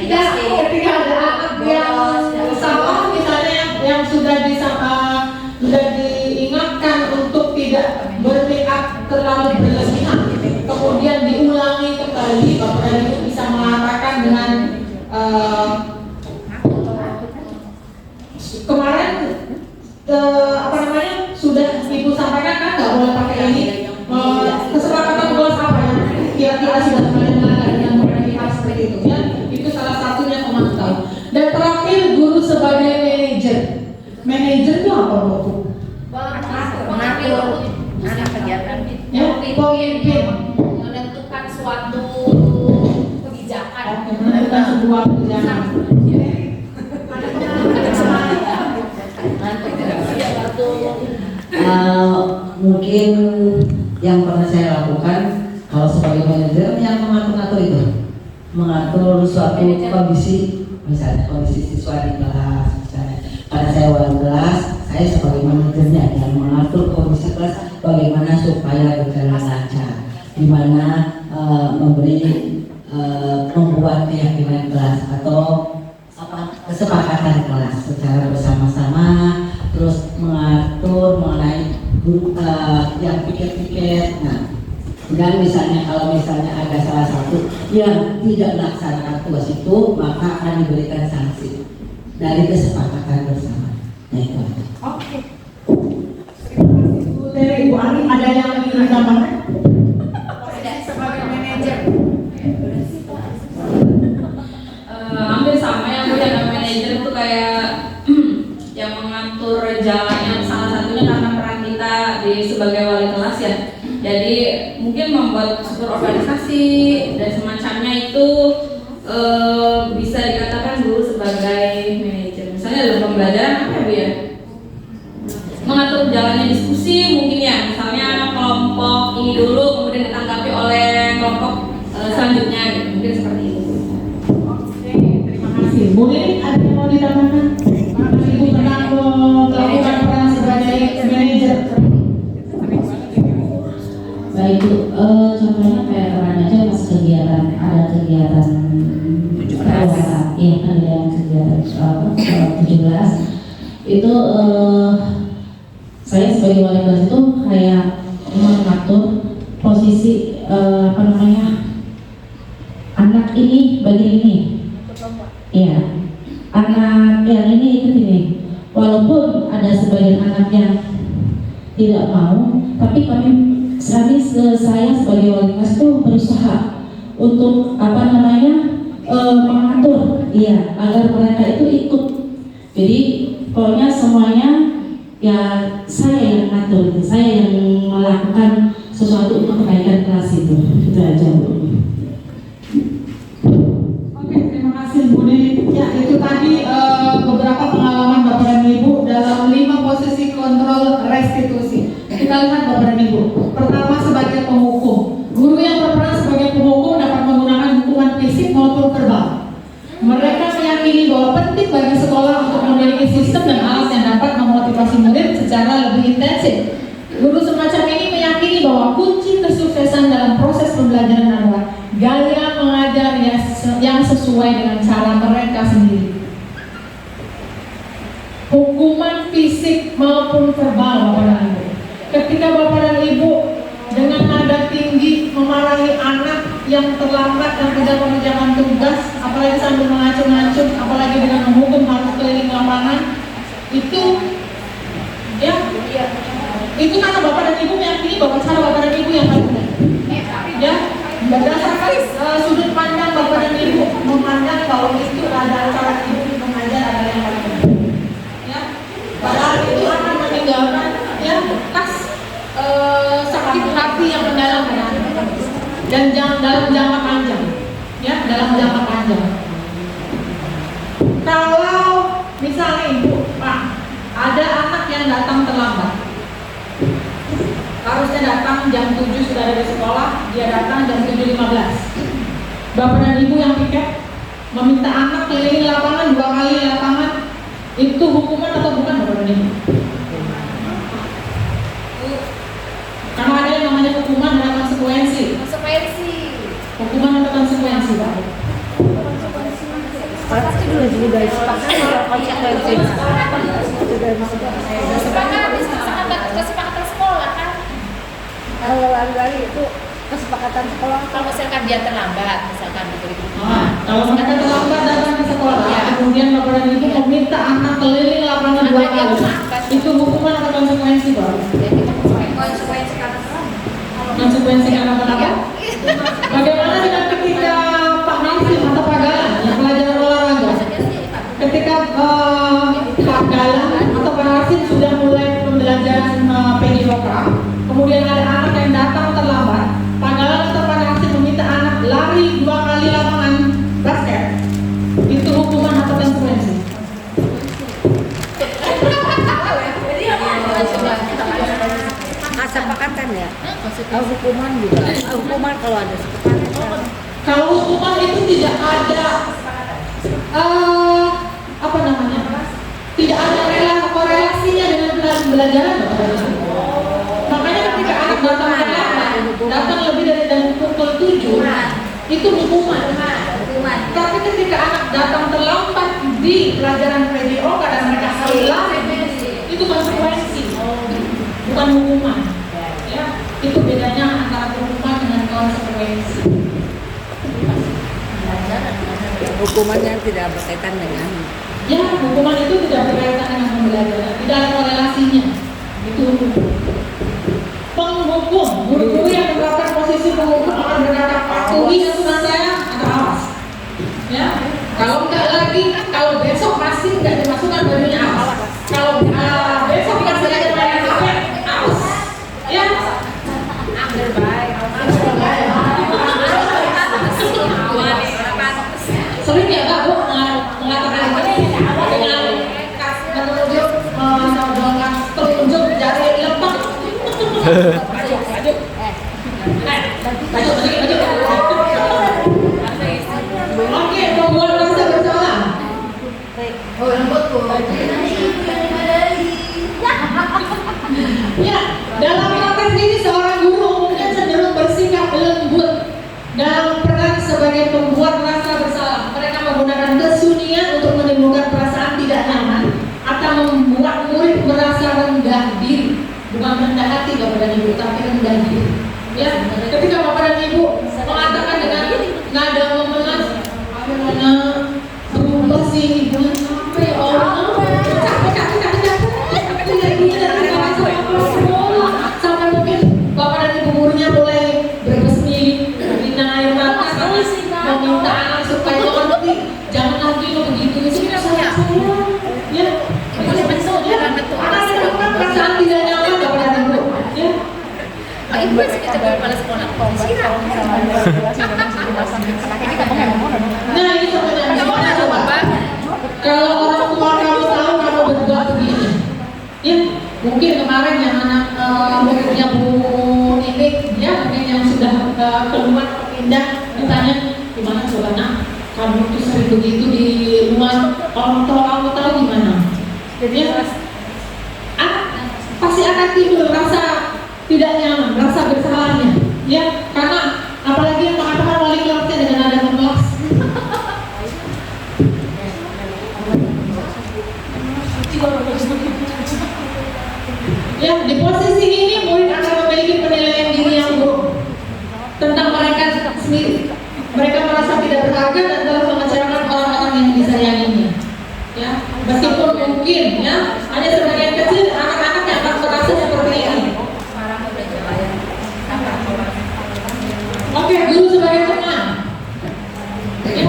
ya, ketika ada anak yang salah misalnya yang sudah diingatkan untuk tidak bermake up terlalu berlebihan, kemudian diulangi kembali, Bapak dan Ibu bisa mengatakan dengan kemarin sudah Ibu sampaikan kan nggak boleh pakai ini. Kesepakatan kelas apa yang kira-kira sudah kalian melanggar dengan komunikasi seperti itu ya? Itu salah satunya pemantau. Dan terakhir guru sebagai manajer. Manajer itu apa Bu? Mengatur kegiatan, Ya, pemimpin. menentukan suatu kebijakan, Menentukan sebuah kebijakan. Mungkin yang pernah saya lakukan kalau sebagai manajer yang mengatur itu, mengatur suatu kondisi, misalnya kondisi siswa di kelas, misalnya pada saya wali kelas, saya sebagai manajernya yang mengatur kondisi kelas bagaimana supaya berjalan lancar, di mana membuat keyakinan kelas atau kesepakatan kelas secara bersama-sama, terus mengatur mengenai guru yang pikir-pikir. Nah, dan misalnya kalau misalnya ada salah satu yang tidak melaksanakan tugas itu, maka akan diberikan sanksi dari kesepakatan bersama. Nah, itu aja. Oke. Ibu Tere, Ibu Ani, ada yang ingin ditambahkan? Sebagai manajer. Hampir sama yang namanya manajer itu kayak yang mengatur jalannya salah satunya karena peran kita sebagai wali kelas ya. Jadi mungkin membuat struktur organisasi dan semacamnya itu bisa dikatakan guru sebagai manajer. Misalnya dalam pembelajaran apa ya Bu ya? Mengatur jalannya diskusi mungkin ya. Misalnya kelompok ini dulu kemudian ditanggapi oleh kelompok selanjutnya gitu. Mungkin seperti itu. Boleh ada yang mau ditambahkan? Ibu pernah melakukan peran sebagai manajer. Baik Bu, contohnya kayak kemarin aja pas kegiatan, ada kegiatan perwakilan, iya ada yang kegiatan 17 itu saya sebagai wali kelas itu kayak mengatur posisi anak ini bagian ini. Iya, anak yang ini ikut ini. Walaupun ada sebagian anak yang tidak mau, tapi saya sebagai wali kelas itu berusaha untuk mengatur, iya, agar mereka itu ikut. Jadi pokoknya semuanya ya saya yang ngatur, saya yang melakukan sesuatu untuk kebaikan kelas itu aja Bu. Bu Nini, ya itu tadi beberapa pengalaman Bapak dan Ibu dalam 5 posisi kontrol restitusi. Kita lihat Bapak dan Ibu. Pertama sebagai penghukum. Guru yang berperan sebagai penghukum dapat menggunakan hukuman fisik maupun verbal. Mereka meyakini bahwa penting bagi sekolah untuk memiliki sistem dan alat yang dapat memotivasi murid secara lebih intensif. Guru semacam ini meyakini bahwa kunci kesuksesan dalam proses pembelajaran adalah gaya mengajar yang sesuai dengan cara mereka sendiri. Hukuman fisik maupun verbal Bapak dan Ibu. Ketika Bapak dan Ibu dengan nada tinggi memarahi anak yang terlambat dan tidak mengerjakan tugas, apalagi sambil mengacung-acung, apalagi dengan menghukum harus keliling lapangan, itu karena Bapak dan Ibu meyakini bahwa cara Bapak dan Ibu yang paling benar. Ya, berdasarkan sudut pandang Bapak dan Ibu memandang bahwa itu adalah cara Ibu mengajar adalah yang paling benar. Ya, padahal itu akan meninggalkan bekas sakit hati yang mendalam dan dalam jangka panjang. Ya, dalam jangka panjang. Kalau misalnya Ibu, Pak, ada anak yang datang terlambat. Harusnya datang jam 7 sudah ada di sekolah, dia datang jam 7.15. Bapak dan Ibu yang piket meminta anak keliling lapangan 2 kali lapangan, itu hukuman atau bukan Bapak dan Ibu? Karena ada yang namanya hukuman dan konsekuensi. Hukuman atau konsekuensi, Pak? Kesepakatan sekolah kan? Kalau lari itu kesepakatan sekolah. Kalau misalkan dia terlambat, misalkan diberi Kalau mereka terlambat datang ke sekolah, kemudian bapak dan ibu meminta anak keliling lapangan 2 kali, itu hukuman atau konsekuensi, Pak? Konsekuensi karena terlambat. Konsekuensi karena terlambat? Bagaimana dengan ketika Pak Nasir atau Pak Galan yang pelajaran olahraga? Ketika Pak Galan atau Pak Nasir sudah mulai pembelajaran PJOK, kemudian ada anak yang datang terlambat, Pak Galan atau Pak Nasir meminta anak lari 2 kali lapangan basket, itu hukuman atau konsekuensi? Kesepakatan ya. Hukuman juga. Hukuman kalau ada kesepakatan. Kalau hukuman itu tidak ada apa namanya? Tidak ada korelasinya dengan pembelajaran. Makanya ketika anak datang terlambat, datang lebih dari pukul 7, itu hukuman. Tapi ketika anak datang terlambat di pelajaran PJO karena mereka harus lari, itu konsekuensi, bukan hukuman. Ya, itu bedanya antara hukuman dengan konsekuensi. Hukuman yang tidak berkaitan dengan. Ya, hukuman itu tidak berkaitan dengan pembelajaran, tidak ada korelasinya. Itu hukum. Penghukum, guru-guru yang menerapkan posisi penghukum akan berkata patuhi aturan saya atau awas. Ya, kalau enggak lagi, kalau besok masih enggak dimasukkan bajunya awas. Kalau besok masih ada main HP, awas. Ya, sering ya Kak Bu mengatakan dengan telunjuk jari lempak. Oke, membuat rasa bersalah. Ya, dalam konteks ini seorang guru mungkin cenderung bersikap lembut dalam peran sebagai pembuat rasa bersalah. Mereka menggunakan kesunyian untuk menimbulkan perasaan tidak nyaman atau membuat murid merasa rendah diri. Bukan rendah hati Bapak dan Ibu, tapi rendah diri. Ya, ketika Bapak dan Ibu mengatakan dengan nada memelas, karena berubah sih ibu sampai orang sampai mungkin Bapak dan Ibu gurunya mulai berbesmi, berlinang air mata, meminta anak supaya mengerti, jangan lagi lo begitu. Itu saya, ya, anak perasaan tidak nyaman Bapak dan Ibu, ya. Ibu sih kita kepala sekolah. Nah ini pertanyaan gimana coba? Kalau orang tua kamu tahu kamu berbuat begini, ya mungkin kemarin yang anak muridnya Bu ini, ya mungkin yang sudah keluar pindah ditanya gimana coba nak, kamu itu sering begitu di luar, orang tua kamu tahu gimana? Jadi pasti akan timbul rasa tidak nyaman, rasa bersalahnya, ya karena apalagi yang mengatakan wali kelasnya dengan nada memelas. Ya, di posisi ini murid akan memiliki penilaian diri yang buruk tentang mereka sendiri. Mereka merasa tidak berharga dan telah mengecewakan orang-orang yang disayanginya. Ya, meskipun mungkin ya hanya sebagian kecil anak-anak yang akan merasa seperti ini. Oke, guru sebagai teman. Ya.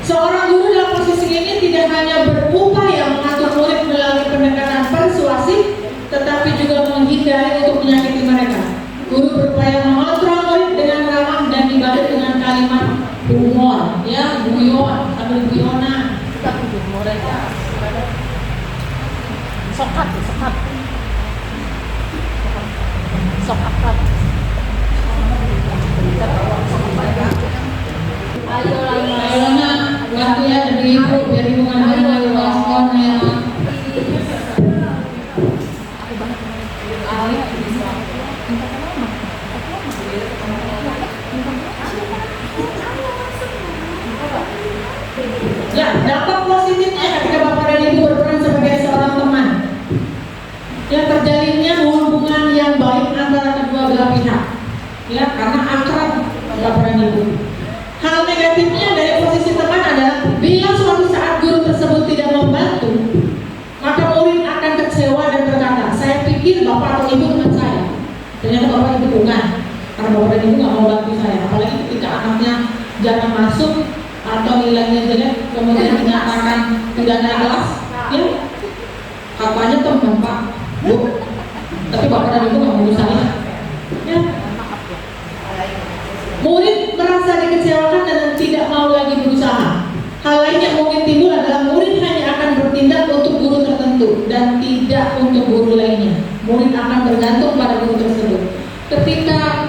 Seorang guru dalam posisi ini tidak hanya berupaya mengatur murid melalui pendekatan persuasif, tetapi juga menghindari untuk menyakiti mereka. Guru berupaya mengontrol murid dengan ramah dan dibalut dengan kalimat humor, ya, guyon, sambil guyonan. Kita humor aja. Sokat. Ayo nak, bantu ya dari ibu, biar ibu ngambil dari balkon ya. Ya, dampak positifnya ketika Bapak dan Ibu berperan sebagai seorang teman. Ya, terjalinnya hubungan yang baik antara kedua belah pihak, ya, karena akrab Bapak dan Ibu. Hal negatifnya dari posisi teman adalah bila suatu saat guru tersebut tidak membantu, maka murid akan kecewa dan berkata, saya pikir Bapak atau Ibu teman saya, ternyata Bapak Ibu bukan, karena Bapak dan Ibu nggak mau bantu saya. Apalagi ketika anaknya jarang masuk atau nilainya jelek, kemudian dinyatakan tidak naik kelas, ya, katanya teman Pak, Bu, tapi Bapak dan Ibu nggak mau saya, ya. Murid merasa dikecewakan dan tidak mau lagi berusaha. Hal lain yang mungkin timbul adalah murid hanya akan bertindak untuk guru tertentu dan tidak untuk guru lainnya. Murid akan bergantung pada guru tersebut. Ketika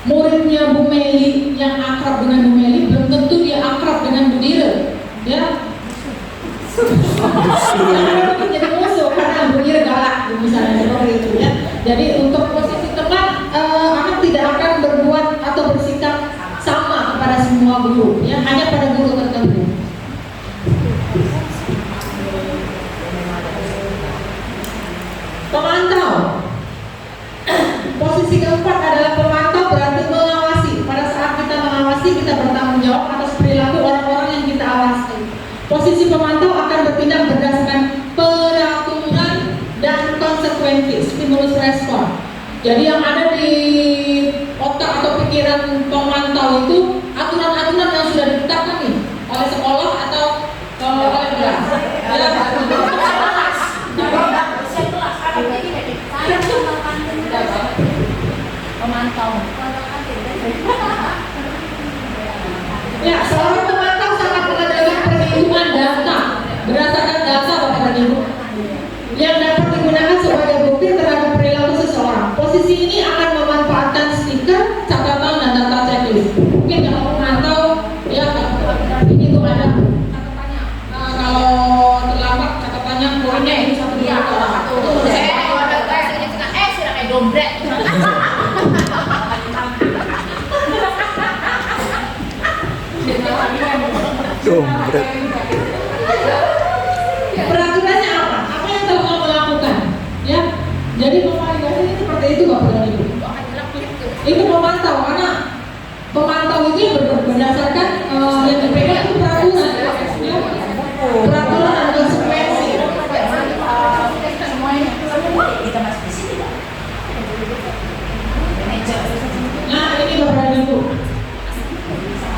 muridnya Bu Meli yang akrab dengan Bu Meli, belum tentu dia akrab dengan Bu Dira, ya. Jadi musuh karena Bu Dira galak, misalnya seperti itu, ya. Jadi untuk posisi teman, anak tidak akan berbuat atau bersikap sama kepada semua guru, ya, hanya pada guru tertentu. Pemantau. Posisi keempat adalah pemantau, berarti mengawasi. Pada saat kita mengawasi, kita bertanggung jawab atas perilaku orang-orang yang kita awasi. Posisi pemantau akan bertindak berdasarkan peraturan dan konsekuensi, stimulus respon. Jadi yang ada di otak atau pikiran pemantau itu aturan-aturan yang sudah ditetapkan nih oleh sekolah atau oleh kelas. Pemantau. Ya, seorang pemantau sangat mengetahui perhitungan data berdasarkan data Bapak dan Ibu yang dapat digunakan sebagai bukti terhadap perilaku seseorang. Posisi ini akan memanfaatkan stiker, catatan, dan data checklist. Mungkin kalau pemantau, ya, ini tuh ada catatannya. Kalau terlambat catatannya kurangnya ini satu dua satu. Sudah kayak dompet. Dompet. Peraturannya apa? Apa yang telah kamu lakukan? Ya, jadi memvalidasi ini seperti itu Bapak dan Ibu. Itu pemantau, karena pemantau itu berdasarkan yang dipegang itu peraturan, ya, peraturan dan konsekuensi. Nah, ini Bapak dan Ibu.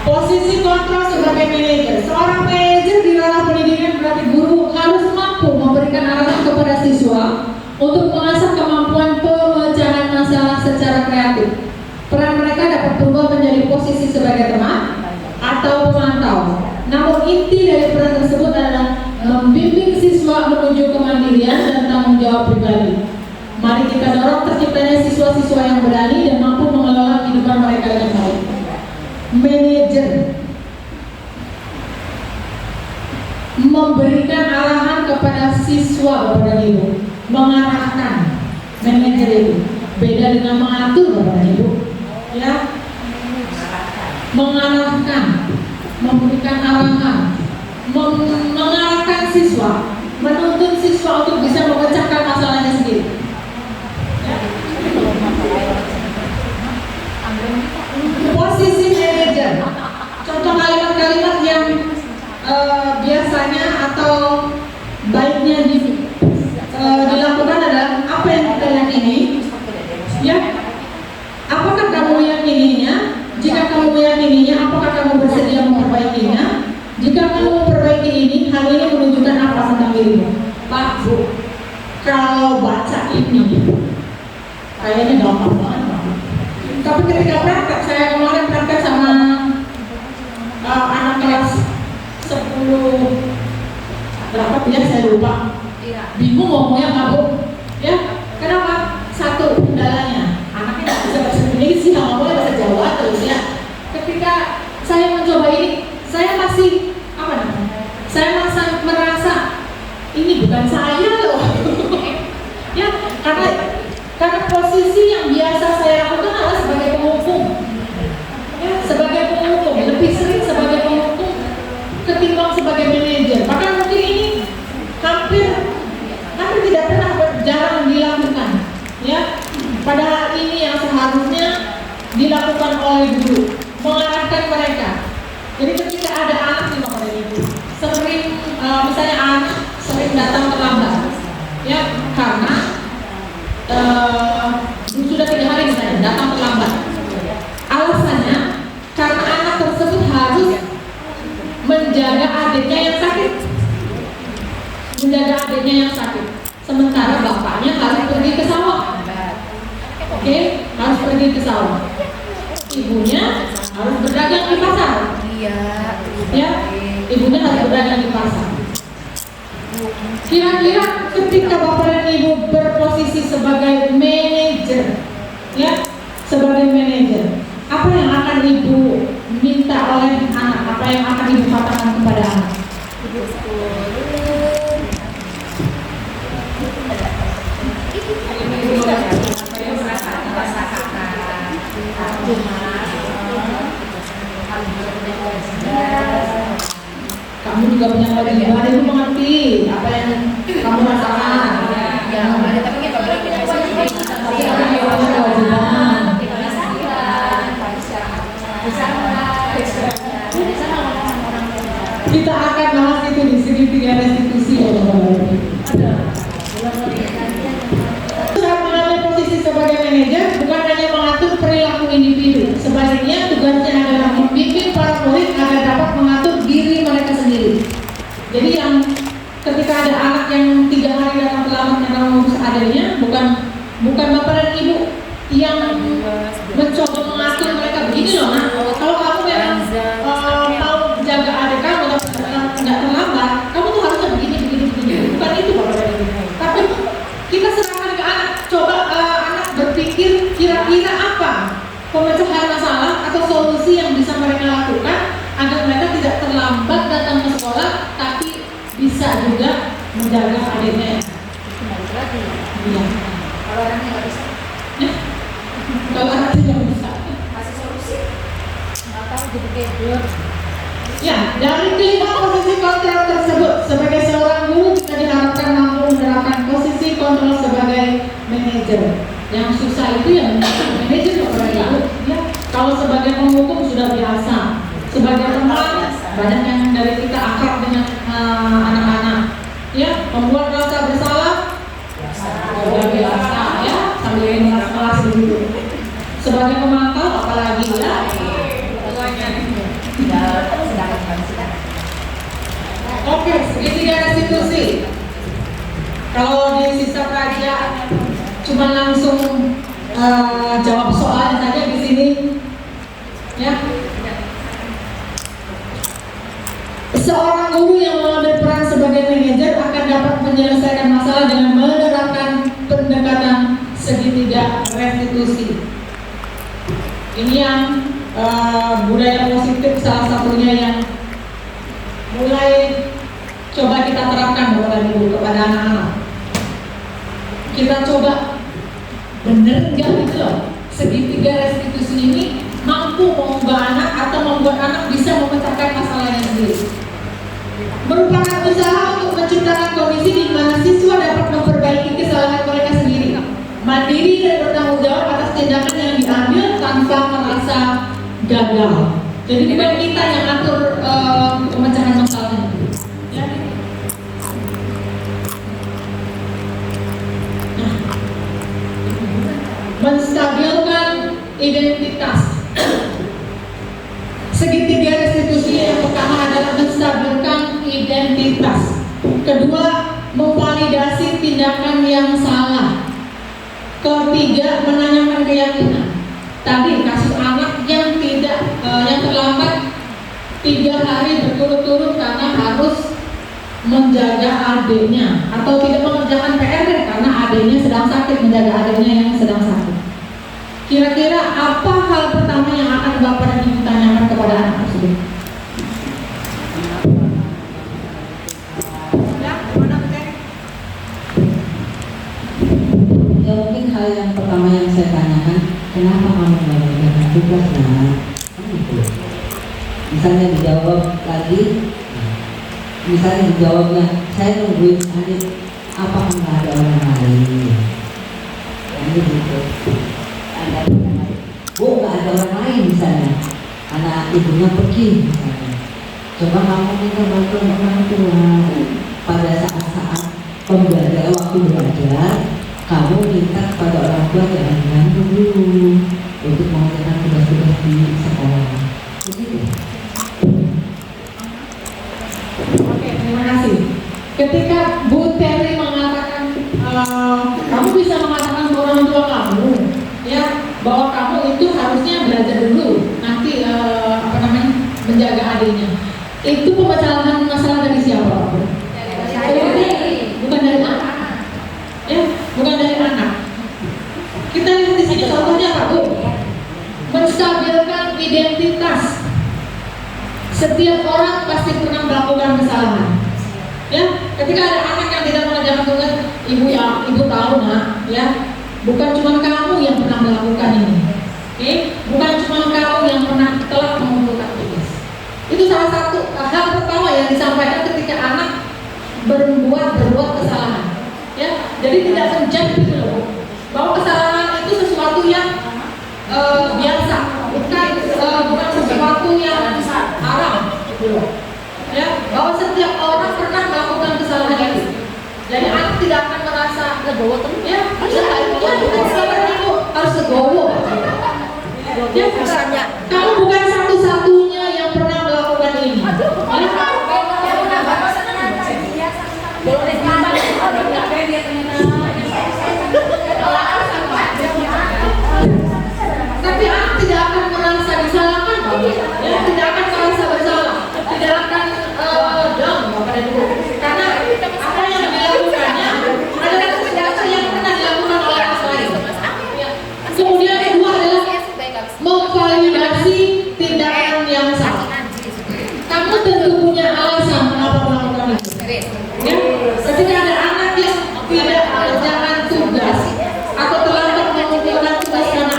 Posisi kontrol sebagai manajer. Seorang manajer di ranah pendidikan berarti guru harus mampu memberikan arahan kepada siswa untuk mengasah kemampuan pemecahan masalah secara kreatif. Peran mereka dapat berubah menjadi posisi sebagai teman atau pemantau. Namun inti dari peran tersebut adalah membimbing siswa menuju kemandirian dan tanggung jawab pribadi. Mari kita dorong terciptanya siswa-siswa yang berani dan mampu mengelola kehidupan mereka dengan baik. Manajer memberikan arahan kepada siswa Bapak dan Ibu, mengarahkan. Manajer itu beda dengan mengatur Bapak dan Ibu, ya, mengarahkan, memberikan arahan, mengarahkan siswa, menuntun siswa untuk bisa memecahkan masalahnya sendiri, ya. Posisi manajer, contoh kalimat-kalimat yang biasanya atau baiknya dilakukan adalah apa yang kita yakini, ya. Apakah kamu meyakininya? Jika kamu meyakininya, apakah kamu bersedia memperbaikinya? Jika kamu memperbaiki ini, hal ini menunjukkan apa tentang dirimu? Pak, Bu, kalau baca ini kayaknya gampang banget, Pak. Tapi ketika praktek, saya kemarin praktek sama anak kelas 10 berapa dia saya lupa, bingung ngomongnya Pak, Bu, ya. Kenapa? Satu, kendalanya anaknya nggak bisa bahasa Indonesia, ngomongnya bahasa Jawa terus, ya. Ketika saya mencoba ini, saya masih apa namanya? Saya merasa ini bukan saya loh, ya, karena posisi yang biasa saya lakukan adalah sebagai penghukum, ya, sebagai penghukum, lebih sering sebagai penghukum ketimbang sebagai manajer. Maka mungkin ini hampir tidak pernah dilakukan oleh guru, mengarahkan mereka. Jadi ketika ada anak di Bapak dan Ibu sering misalnya anak sering datang terlambat, ya karena sudah 3 hari misalnya datang terlambat. Alasannya karena anak tersebut harus menjaga adiknya yang sakit, sementara bapaknya harus pergi ke sawah. Oke, harus pergi ke sawah. Ibunya harus berdagang di pasar. Ya, ibunya harus berdagang di pasar. Kira-kira ketika bapak dan ibu berposisi sebagai manajer, ya, sebagai manajer, apa yang akan ibu minta oleh anak? Apa yang akan ibu katakan kepada anak? Kamu juga punya kewajiban, ibu mengerti apa yang kamu rasakan. Tapi kita Kita akan bahas itu di segitiga restitusi. Saat mengambil posisi sebagai manajer bukan hanya mengatur perilaku individu, sebaliknya tugasnya adalah membimbing para murid agar dapat mengatur diri mereka sendiri. Jadi yang ketika ada anak yang 3 hari datang terlambat karena mengurus adanya, bukan bapak dan ibu yang mencoba mengatur mereka begini loh. Nah, kalau kamu memang mau jaga adik kamu nggak terlambat, kamu tuh harusnya begini. Bukan itu bapak dan ibu. Tapi kita serahkan ke anak. Coba anak berpikir kira-kira apa pemecahan masalah atau solusi yang bisa mereka lakukan agar mereka tidak terlambat datang ke sekolah, tapi bisa juga menjaga adiknya. Iya. Kalau anaknya nggak bisa, Kalau anaknya nggak bisa, kasih solusi. Nggak tahu jadi tidur. ya, dari 5 posisi kontrol tersebut, sebagai seorang guru kita diharapkan mampu menerapkan posisi kontrol sebagai manajer. Yang susah itu yang manajer kepada ibu. Ya, kalau sebagai penghukum sudah biasa, sebagai teman banyak yang dari kita akrab dengan anak-anak. Ya, membuat rasa bersalah sudah biasa, ya, sambil kelas begitu. Sebagai pemantau apalagi ya. Oke, segitiga restitusi. Kalau di sisa pelajaran cuma langsung jawab soal saja di sini, ya. Seorang guru yang mengambil peran sebagai manajer akan dapat menyelesaikan masalah dengan menerapkan pendekatan segitiga restitusi. Ini yang budaya positif salah satunya yang mulai coba kita terapkan Bapak dan Ibu kepada anak-anak. Kita coba bener nggak gitu loh, segitiga restitusi ini mampu mengubah anak atau membuat anak bisa memecahkan masalahnya sendiri. Merupakan usaha untuk menciptakan kondisi di mana siswa dapat memperbaiki kesalahan mereka sendiri, mandiri dan bertanggung jawab atas tindakan yang diambil tanpa merasa gagal. Jadi bukan kita yang atur pemecahan masalahnya. Ya. Nah, menstabilkan identitas. Segitiga restitusi yang pertama adalah menstabilkan identitas. Kedua, memvalidasi tindakan yang salah. Ketiga, menanyakan keyakinan. Tadi kasus anak yang yang terlambat 3 hari berturut-turut karena harus menjaga adiknya atau tidak mengerjakan PR karena adiknya sedang sakit, menjaga adiknya yang sedang sakit. Kira-kira apa hal pertama yang akan Bapak dan Ibu tanyakan kepada anak tersebut? Ya mungkin hal yang pertama yang saya tanyakan, kenapa kamu melakukan tugasnya? Misalnya dijawab lagi, misalnya dijawabnya, saya nungguin adik, apa nggak ada orang lain? Ini gitu. Bu, nggak ada orang lain di sana, anak ibunya pergi misalnya. Coba kamu minta bantuan orang tua pada saat-saat pembelajaran, waktu belajar, kamu minta kepada orang tua jangan diganggu dulu untuk mengerjakan tugas-tugas di sekolah. Begitu. Oke, terima kasih. Ketika Bu Terry mengatakan, kamu bisa mengatakan ke orang tua kamu, ya, bahwa kamu itu harusnya belajar dulu, nanti menjaga adiknya. Itu permasalahan masalah dari siapa, Pak? Bukan dari anak, ya, bukan dari anak. Kita lihat di sini contohnya Pak Bu, menstabilkan identitas. Setiap orang pasti pernah melakukan kesalahan. Ya, ketika ada anak yang tidak mengerjakan tugas, ibu tahu nak, ya, bukan cuma kamu yang pernah melakukan ini. Oke, bukan cuma kamu yang pernah telah mengumpulkan tugas. Itu salah satu hal pertama yang disampaikan ketika anak berbuat kesalahan. Ya, jadi tidak menjudge gitu loh, bahwa kesalahan itu sesuatu yang biasa, bukan sesuatu yang haram gitu loh. Ya, bahwa setiap orang pernah melakukan kesalahan itu. Jadi anak tidak akan merasa legowo terus. Ya, itu harus legowo. Ya, kamu bukan satu-satunya yang pernah melakukan ini. Tapi anak tidak akan merasa disalahkan, ya, tidak akan merasa bersalah, tidak akan down pada dulu. Karena apa yang dilakukannya adalah sesuatu yang pernah dilakukan oleh orang lain. Kemudian kedua adalah memvalidasi tindakan yang salah. Kamu tentu punya alasan mengapa melakukan itu. Ya, ketika ada anak yang tidak mengerjakan tugas atau terlambat mengumpulkan tugas karena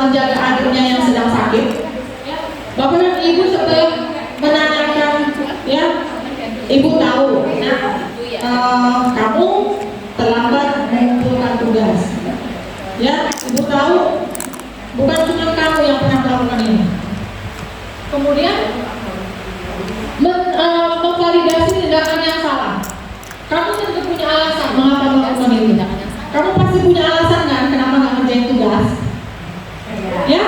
menjaga adiknya yang sedang sakit, ya, Bapak dan Ibu setelah menanyakan, ya, Ibu tahu, kamu terlambat mengumpulkan tugas, ya, Ibu tahu, bukan cuma kamu yang pernah melakukan ini. Kemudian memvalidasi tindakan yang salah. Kamu tentu punya alasan mengapa melakukan itu. Kamu pasti punya alasan kan kenapa nggak ngerjain tugas? Ya?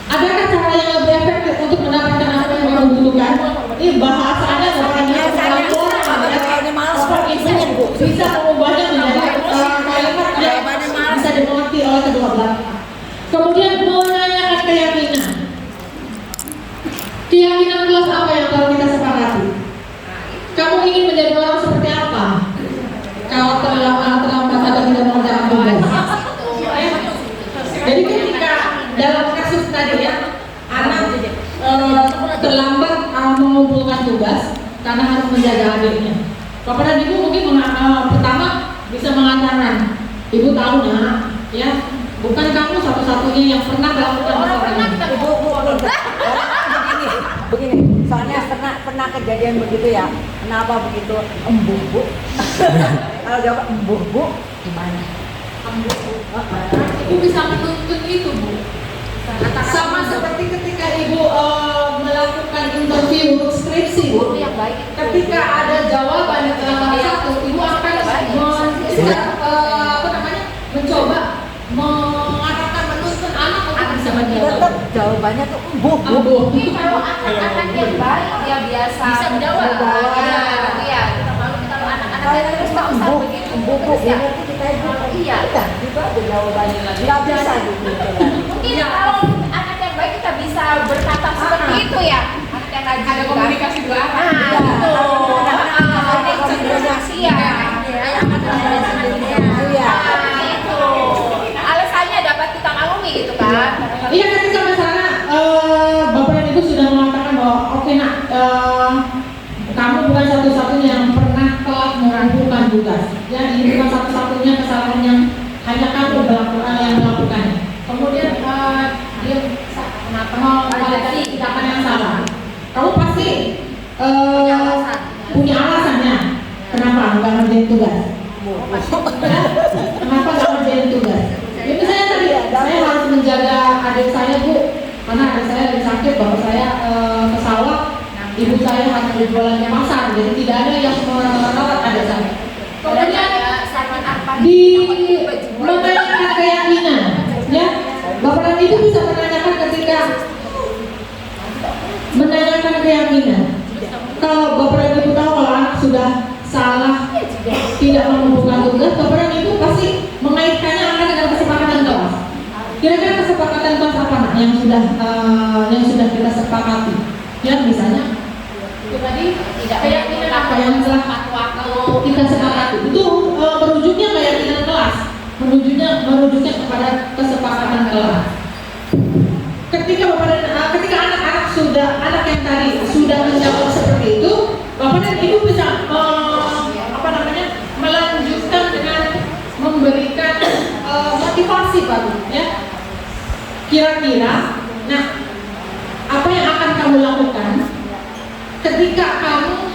Adakah cara yang lebih efektif untuk mendapatkan apa yang kamu butuhkan? Ini bahasanya bahasanya bisa mengubahnya menjadi kalimat yang bisa dimengerti oleh kedua belah. Kemudian menanyakan keyakinan. Keyakinan kelas apa yang kalau kita sepakati? Kamu ingin menjadi orang seperti apa? Kalau terlambat atau tidak mengerjakan tugas. Jadi ketika dalam kasus tadi, ya, anak terlambat mengumpulkan tugas karena harus menjaga adiknya. Bapak dan Ibu mungkin pertama bisa mengatakan, Ibu tahu nak, ya, bukan kamu satu-satunya yang pernah melakukan kesalahan. Begini, soalnya pernah kejadian begitu ya. Kenapa begitu? Embuh Bu. Kalau jawab embuh Bu, gimana? Embuh Bu. Ibu bisa menuntut itu Bu. Sama seperti ketika Ibu melakukan interview untuk skripsi Bu. Ketika ada jawaban yang telah satu, Ibu akan mencoba mengatakan menuntut anak untuk bisa menjawab. Tetap jawabannya tuh embuh Bu. Tapi kalau anak-anak yang baik dia biasa bisa menjawab. Iya, kalau anak-anak yang terus terusan begitu embuh ya. Kita itu Iya. Itu ada jawabannya lagi. Nggak bisa gitu. Mungkin kalau anak yang baik kita bisa berkata seperti itu ya. Anak yang rajin Ada komunikasi dua arah. Ada komunikasi ya. Alasannya dapat kita maklumi gitu kan. Iya, ketika misalnya Bapak dan Ibu sudah mengatakan bahwa oke nak, kamu bukan satu-satunya yang pernah telat mengumpulkan tugas. Ya, ini bukan satu-satunya kesalahan yang hanya kamu yang melakukannya. Kemudian dia memvalidasi tindakan yang salah. Kamu pasti punya alasannya. Kenapa nggak ngerjain tugas? Kenapa nggak ngerjain tugas? Ya, misalnya tadi saya harus menjaga adik saya Bu, karena adik saya lagi sakit, bapak saya ke sawah, ibu saya hanya berjualan di pasar, jadi tidak ada yang merawat adik saya. Kemudian di menanyakan keyakinan, ya, bapak dan ibu bisa menanyakan ketika menanyakan keyakinan. Kalau bapak dan ibu tahu kalau anak sudah salah, tidak mengumpulkan tugas, bapak dan ibu pasti mengaitkannya akan dengan kesepakatan kelas. Kira-kira kesepakatan kelas apa nak yang sudah kita sepakati? Ya misalnya itu tadi keyakinan apa yang telah kita sepakati itu merujuknya keyakinan kelas, merujuknya kepada kesepakatan kelas. Ketika anak-anak anak yang tadi sudah menjawab seperti itu, bapak dan ibu bisa melanjutkan dengan memberikan motivasi baru, ya. Kira-kira, nah, apa yang akan kamu lakukan ketika kamu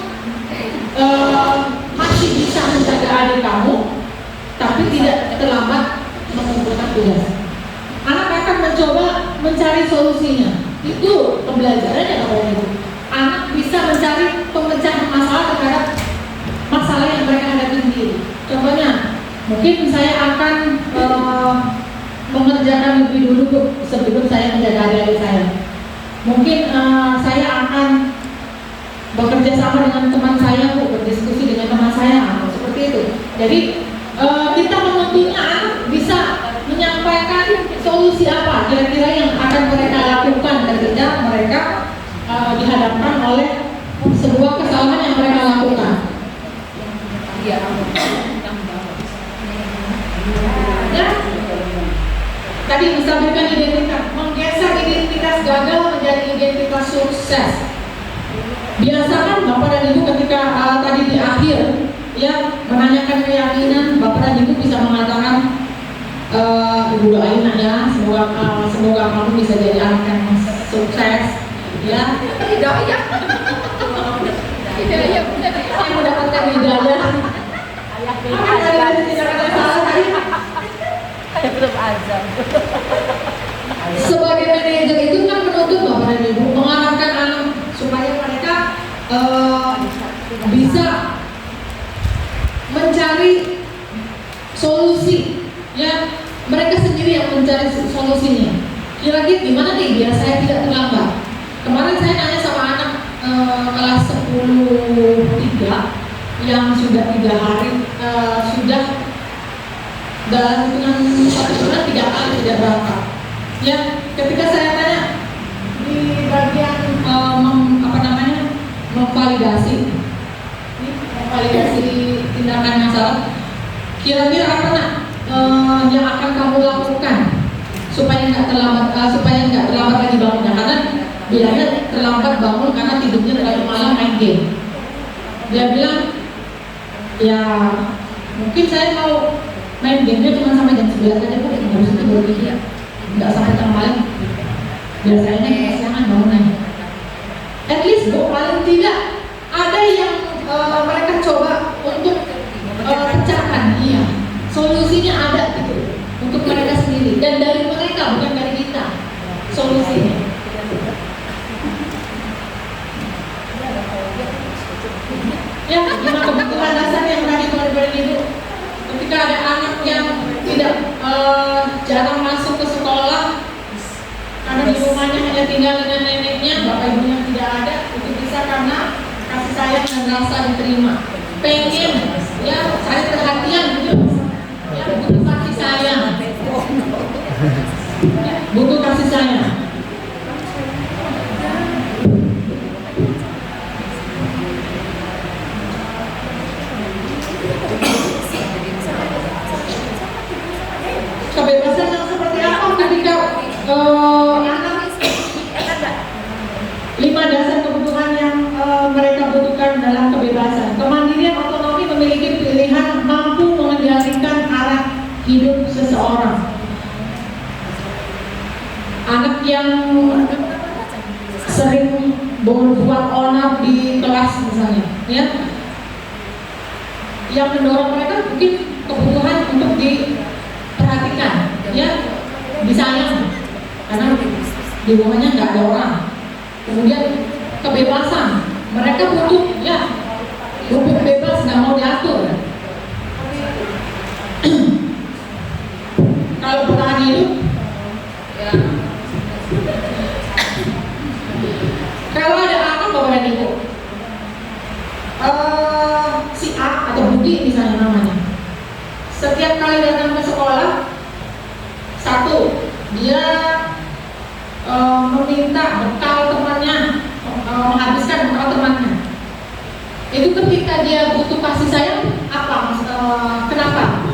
masih bisa menjaga adik kamu, tapi tidak terlambat mengumpulkan tugas? Anak akan mencoba mencari solusinya. Itu pembelajarannya kepada ibu. Anak bisa mencari pemecahan masalah terhadap masalah yang mereka hadapi sendiri. Contohnya, mungkin saya akan mengerjakan lebih dulu Bu, sebelum saya menjaga adik-adik saya. Mungkin saya akan bekerja sama dengan teman saya Bu, berdiskusi dengan teman saya, seperti itu. Jadi kita menuntunnya anak bisa menyampaikan solusi apa kira-kira yang akan mereka lakukan ketika mereka dihadapkan oleh sebuah kesalahan yang mereka lakukan. Ya. Tadi menstabilkan identitas, menggeser identitas gagal menjadi identitas sukses. Biasakan bapak dan ibu ketika tadi di akhir ya menanyakan keyakinan, bapak dan ibu bisa mengatakan ibu doain nak ya, semoga kamu bisa jadi anak yang sukses, ya. Hidayah, saya mendapatkan hidayah. Sebagai manajer itu kan menuntut bapak dan ibu mengarahkan anak supaya mereka bisa mencari solusi, ya. Mereka sendiri yang mencari solusinya. Kira-kira gimana nih biar saya tidak terlambat? Kemarin saya nanya sama anak kelas 10-3 yang sudah 3 hari sudah dalam hitungan 1 bulan 3 kali tidak berangkat. Ya, ketika saya tanya di bagian memvalidasi tindakan yang salah, kira-kira apa nak yang akan kamu lakukan supaya nggak terlambat lagi bangunnya? Karena bilangnya terlambat bangun karena tidurnya terlalu malam main game. Dia bilang ya mungkin saya mau main gamenya cuma sampai jam 11 aja kok, harus itu baru tidur, nggak sampai tengah malam. Biasanya kesiangan bangunannya. At least Bu, paling tidak ada yang mereka coba untuk pecahkan, iya. Solusinya ada gitu untuk mereka sendiri dan dari mereka, bukan dari kita solusinya. Ya, gimana kebutuhan dasar yang tadi Tuhan Ibu? Ketika ada anak yang tidak jarang masuk ke sekolah karena di rumahnya hanya tinggal dengan neneknya, bapak ibunya tidak ada, itu bisa karena kasih sayang dan rasa diterima. Pengen, ya, cari perhatian gitu. Ya, butuh kasih sayang. Ya, butuh kasih sayang. Kebebasan yang seperti apa ketika anak 5 dasar kebutuhan yang mereka butuhkan dalam kebebasan. Kemandirian, otonomi, memiliki pilihan, mampu mengendalikan arah hidup seseorang. Anak yang sering berbuat onar di kelas misalnya, ya, yang mendorong mereka mungkin kebutuhan untuk diperhatikan, ya, disayang, karena di bawahnya nggak ada orang. Kemudian kebebasan, mereka butuh ya hidup bebas, nggak mau diatur. Kalau bertahan hidup, ya. Kalau ada anak Bapak dan Ibu, si A atau Budi misalnya namanya, setiap kali datang ke sekolah, satu, dia meminta bekal temannya, menghabiskan bekal temannya. Itu ketika dia butuh kasih sayang, apa? Kenapa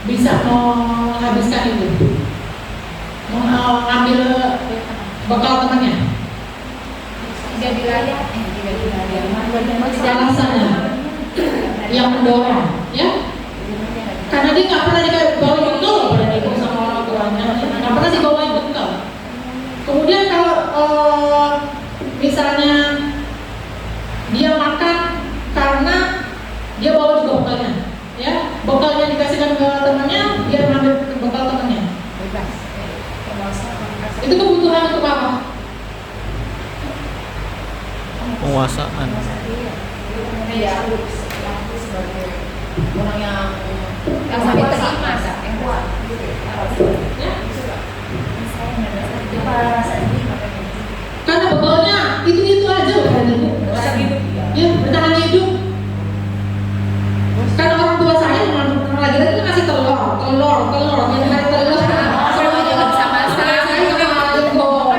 bisa menghabiskan itu? Mengambil bekal temannya? Tidak dilayak, Alasannya yang mendorong, ya? Karena dia nggak pernah dibawa bekal pada ibu sama orang tuanya, nggak pernah dibawain bekal. Kemudian kalau misalnya dia makan karena dia bawa juga bekalnya, ya, bekalnya dikasihkan ke temannya, dia mengambil bekal temannya. Itu kebutuhan untuk apa? Penguasaan. Ya, sebagai orang yang sampai terima, yang kuat, ya. Karena bekalnya itu aja kan ibu. Ya, bertahan hidup. Karena orang tua saya lagi-lagi itu ngasih telur, yang hari telur. Saya juga bisa masak. Saya juga mau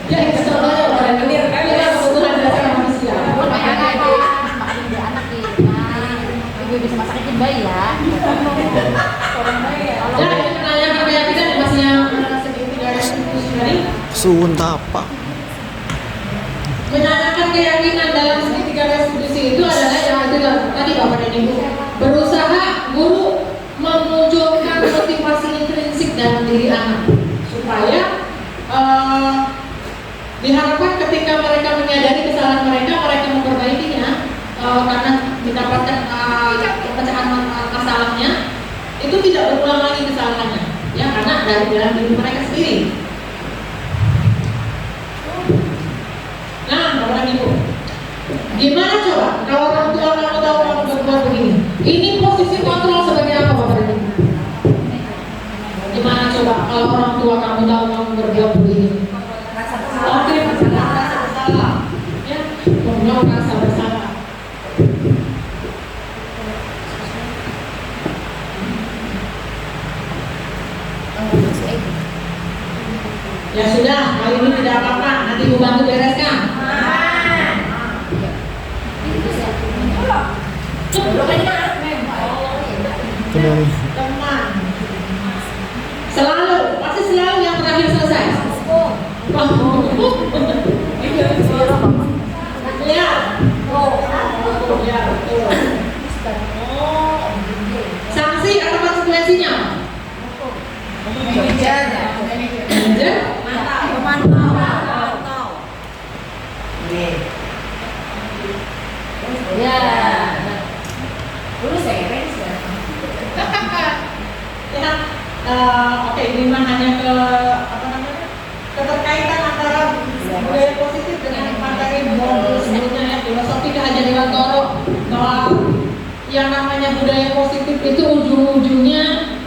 ya itu contohnya pada kebutuhan dasar manusia. Ibu bisa masak itu bayi ya. Ya, menanyakan keyakinan masnya segitiga dari Suun tapak. menanyakan keyakinan dalam segitiga restitusi itu adalah yang itu tadi Bapak dan Ibu, berusaha guru memunculkan motivasi intrinsik dalam diri anak supaya diharapkan ketika mereka menyadari kesalahan mereka memperbaikinya karena mendapatkan pecahan masalahnya itu tidak berulang lagi kesalahannya, ya, karena dari dalam diri mereka sendiri. Nah, Bapak dan Ibu, gimana coba kalau orang tua kamu tahu kamu berbuat begini? Ini posisi kontrol sebagai apa, Bapak dan Ibu? Gimana coba kalau orang tua kamu tahu kamu berbuat begini? Oke, rasa bersalah, ya, kemudian rasa bersalah. Ya sudah, kali ini tidak apa-apa, nanti ibu bantu bereskan. Teman, selalu, pasti selalu yang terakhir selesai. Ya, ya, betul. Sanksi atau konsekuensinya? Manajer? Ya, dulu saya keren Ya, oke, ini hanya ke apa namanya? Keterkaitan antara budaya positif dengan materi modul sebelumnya, ya, filosofi Hajar Dewantoro, bahwa yang namanya budaya positif itu ujung-ujungnya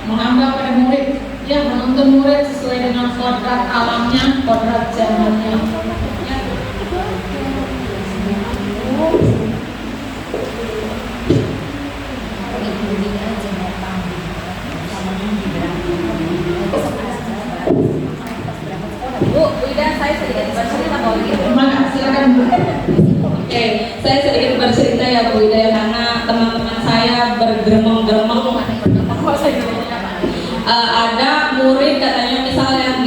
menghamba pada murid, ya, menuntun murid sesuai dengan kodrat alamnya, kodrat zamannya. Ya. Bu Ida, saya sedikit bercerita kalau gitu. Mana? Silakan Bu. Oke, saya sedikit bercerita ya Bu Ida, karena teman-teman saya bergeremeng-geremeng. Ada murid katanya misalnya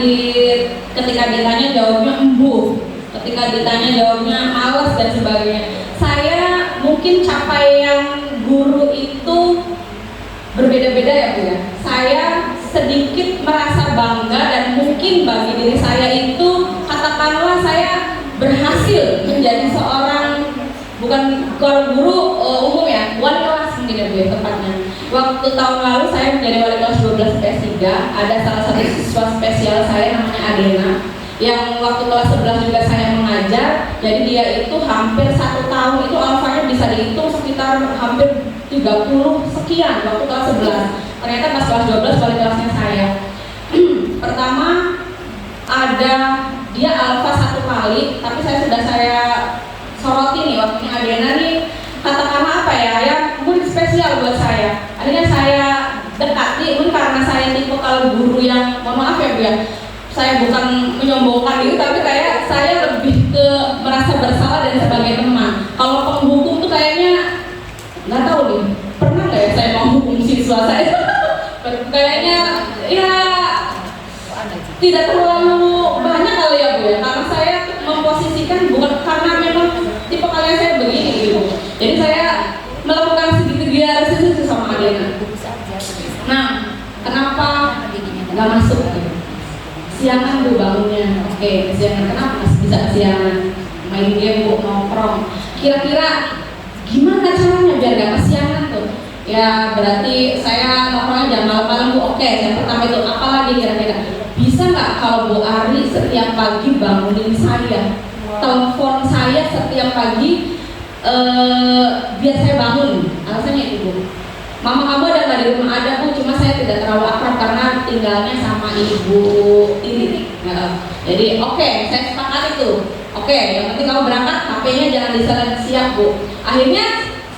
ketika ditanya jawabnya embuh, ketika ditanya jawabnya males dan sebagainya. Saya mungkin capaian guru itu berbeda-beda ya Bu ya. Saya sedikit merasa bangga dan mungkin bagi diri saya itu katakanlah saya berhasil menjadi seorang, bukan guru umum ya, wali kelas mungkin ya Bu ya tepatnya. waktu tahun lalu saya menjadi wali kelas 12 PS3, ada salah satu siswa spesial saya namanya Adena, yang waktu kelas 11 juga saya mengajar. Jadi dia itu hampir 1 tahun itu alfanya bisa dihitung sekitar hampir 30 sekian waktu kelas 11. Ternyata pas kelas 12 wali kelasnya saya. Pertama ada dia alfa 1 kali, tapi sudah saya soroti nih waktunya Adena nih, katakanlah apa ya mungkin spesial buat saya. Akhirnya saya dekati, mungkin karena saya tipe kalau guru yang, mohon maaf ya Bu ya, saya bukan menyombongkan diri, tapi kayak saya lebih ke merasa bersalah dan sebagai teman. Kalau penghukum tuh kayaknya nggak tahu nih, pernah nggak ya saya mau hukum siswa saya? Kayaknya ya tidak terlalu banyak kali ya Bu ya, karena saya memposisikan bukan karena memang tipe kalian saya begini gitu. Jadi saya melakukan segitiga resisi sama Adena. Nah, kenapa nggak masuk gitu? Siangan Bu bangunnya, oke siangan, kenapa bisa siangan? Main game Bu, nongkrong. Kira-kira gimana caranya biar gak kesiangan tuh? Ya berarti saya nongkrongnya jam malam-malam Bu, oke. Yang pertama itu apalagi kira-kira? Bisa nggak kalau Bu Ari setiap pagi bangunin saya, telepon saya setiap pagi biar saya bangun? Alasannya itu Bu, mama kamu ada nggak di rumah? Ada Bu, cuma saya tidak terlalu akrab karena tinggalnya sama ibu ini. Jadi oke, saya sepakat itu. Oke, yang penting kamu berangkat, HP-nya jangan disalin, siap Bu. Akhirnya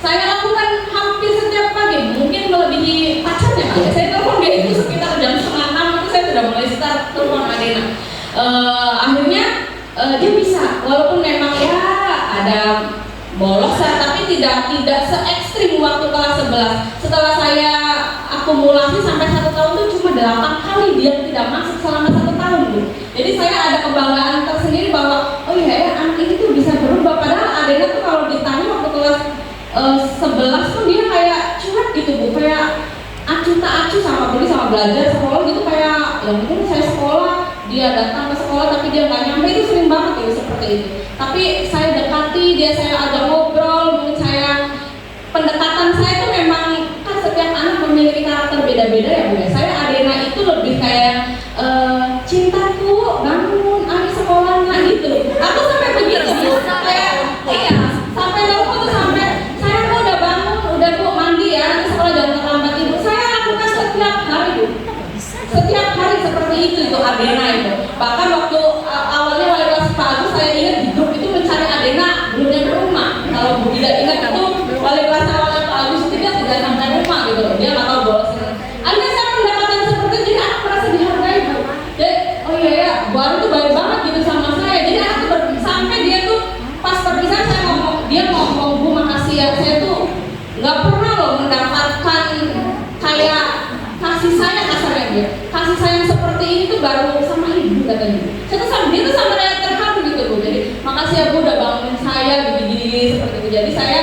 saya lakukan hampir setiap pagi, mungkin melebihi pacarnya kali ya. Saya telepon dia itu sekitar jam 5:30 itu saya sudah mulai start telepon Adena. Akhirnya dia bisa, walaupun memang ya ada bolos ya, tapi tidak se ekstrim waktu kelas 11. Setelah saya akumulasi sampai 1 tahun itu cuma 8 kali dia tidak masuk selama 1 tahun Bu. Jadi saya ada kebanggaan tersendiri bahwa oh iya ya anak ini tuh bisa berubah. Padahal Adena tuh kalau ditanya waktu kelas 11 tuh dia kayak cuek gitu Bu, kayak acuh tak acuh sama pergi sama belajar sekolah gitu, kayak yang penting saya sekolah, dia datang ke sekolah tapi dia nggak nyampe, itu sering banget gitu seperti itu. Tapi saya dekati dia, saya ajak ngobrol, mungkin saya pendekatan saya tuh memang kan setiap anak memiliki karakter beda-beda ya Bu ya. Saya Adena itu lebih kayak cintaku bangun ayo sekolah nah gitu. Aku sampai begitu Bu, kayak iya sampai telepon tuh sampai saya tuh udah bangun, udah Bu mandi ya, nanti sekolah jangan terlambat Ibu. Saya lakukan setiap hari Bu, setiap hari seperti itu Adena itu. Bahkan waktu awalnya wali kelas Pak Agus, saya ingat di grup itu mencari Adena belum nyampe rumah. Kalau Bu tidak ingat itu wali kelas awalnya Pak Agus itu dia tidak sampai rumah gitu, dia nggak tahu bolos. Akhirnya saya pendekatan seperti itu, jadi anak merasa dihargai Bu. Jadi oh iya ya, Bu Ari tuh baik banget gitu sama saya. Jadi anak tuh sampai dia tuh pas perpisahan saya ngomong, dia ngomong Bu makasih ya, saya tuh nggak pernah loh mendapatkan kayak kasih sayang kasarnya dia. Kasih sayang seperti ini tuh baru sama ibu katanya. Saya tuh sama dia tuh sama kayak terharu gitu Bu. Jadi makasih ya Bu udah bangunin saya gini-gini seperti itu. Jadi saya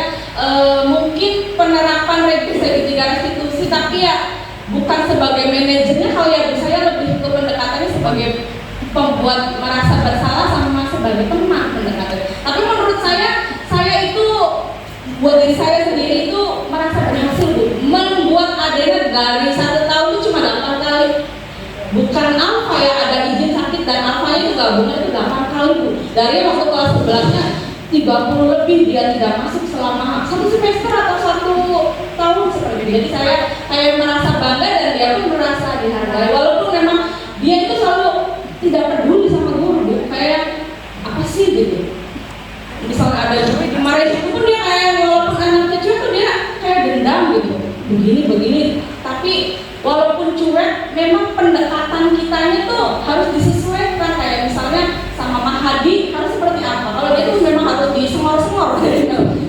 mungkin penerapan segitiga restitusi, tapi ya bukan sebagai manajernya kalau ya Bu, saya lebih ke pendekatannya sebagai pembuat merasa bersalah sama sebagai teman pendekatannya. Tapi menurut saya itu buat diri saya sendiri itu merasa berhasil Bu, membuat Adena dari 1 tahun itu cuma 8 kali. Bukan alfa ya, ada izin sakit dan alfanya itu gabungan itu 8 kali Bu. Dari waktu kelas 11-nya 30 lebih dia tidak masuk selama 1 semester atau 1 tahun seperti itu. Jadi saya kayak merasa bangga dan dia pun merasa dihargai. Walaupun memang dia itu selalu tidak peduli sama guru Bu. Kayak apa sih gitu. Misalnya ada guru dimarahin itu pun dia kayak walaupun anak kecil tuh dia kayak dendam gitu. Begini. Tapi walaupun cuek, memang pendekatan kitanya tuh harus disesuaikan. Kayak misalnya sama Mahadi harus seperti apa. Kalau dia tuh memang harus disengor-sengor.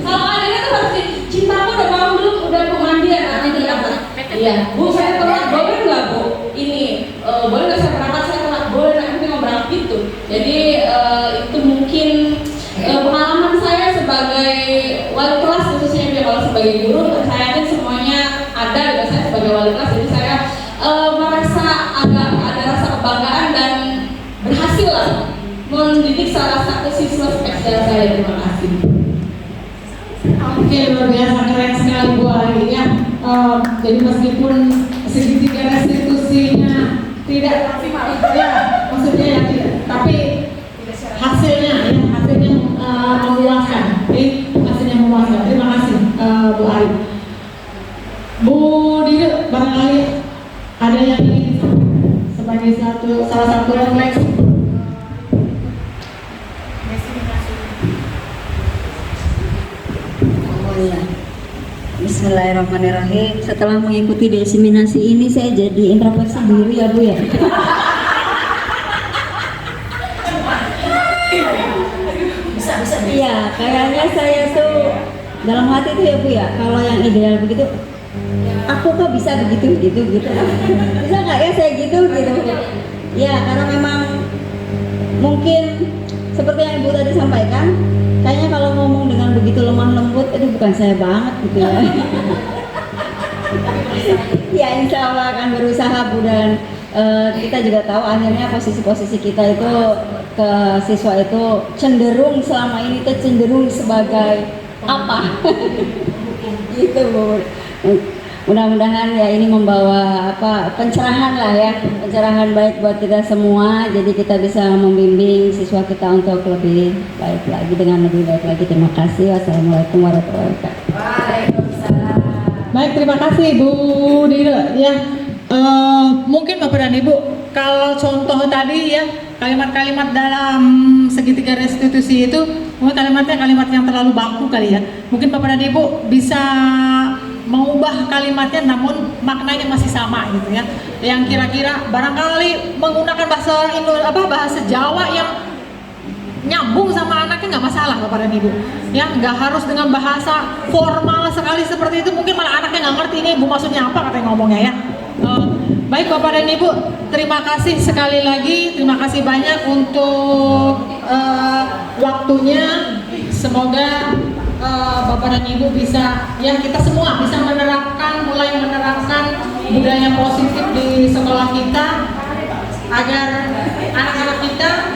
Kalau Adena tuh harus cintaku udah bangun belum, udah Bu mandi ya nanti apa? Iya, Bu saya telat, boleh nggak Bu? Ini boleh nggak saya berangkat, saya telat, boleh nanti mau berangkat gitu. Jadi itu mungkin pengalaman saya sebagai wali kelas khususnya kalau sebagai guru, saya yakin semuanya ada juga saya sebagai wali kelas. Jadi saya merasa agak ada rasa kebanggaan dan berhasil lah mendidik salah satu siswa spesial saya. Terima kasih. Oke, luar biasa keren sekali Bu Ari ya. Jadi meskipun segitiga restitusinya tidak maksimal, ya maksudnya ya tidak, tapi hasilnya memuaskan. Hasilnya memuaskan. Terima kasih Bu Ari. Bu Dide, barangkali ada yang ingin sebagai salah satu refleksi. Oh iya. Bismillahirrahmanirrahim. Setelah mengikuti desiminasi ini saya jadi introspeksi diri ya Bu ya. Iya, kayaknya saya tuh dalam hati tuh ya Bu ya, kalau yang ideal begitu, aku kok bisa begitu. Bisa nggak ya saya gitu. Ya, karena memang mungkin seperti yang Ibu tadi sampaikan, kayaknya kalau ngomong dengan begitu lemah lembut, itu bukan saya banget gitu ya. Ya insya Allah akan berusaha Bu, dan kita juga tahu akhirnya posisi-posisi kita itu ke siswa itu cenderung selama ini tuh cenderung sebagai apa? Gitu Bu. Mudah-mudahan ya ini membawa pencerahan lah ya, pencerahan baik buat kita semua. Jadi kita bisa membimbing siswa kita untuk lebih baik lagi, dengan lebih baik lagi. Terima kasih. Wassalamualaikum warahmatullahi wabarakatuh. Waalaikumsalam. Baik, terima kasih Bu Dide ya. Mungkin Bapak dan Ibu, kalau contoh tadi ya kalimat-kalimat dalam segitiga restitusi itu, mungkin kalimatnya kalimat yang terlalu baku kali ya. Mungkin Bapak dan Ibu bisa mengubah kalimatnya namun maknanya masih sama gitu ya. Yang kira-kira barangkali menggunakan bahasa Jawa yang nyambung sama anaknya nggak masalah Bapak dan Ibu. Ya, nggak harus dengan bahasa formal sekali seperti itu. Mungkin malah anaknya nggak ngerti ini Ibu maksudnya apa katanya ngomongnya ya. Baik Bapak dan Ibu, terima kasih sekali lagi, terima kasih banyak untuk waktunya. Semoga Bapak dan Ibu bisa, ya kita semua bisa mulai menerapkan budaya positif di sekolah kita, agar anak-anak kita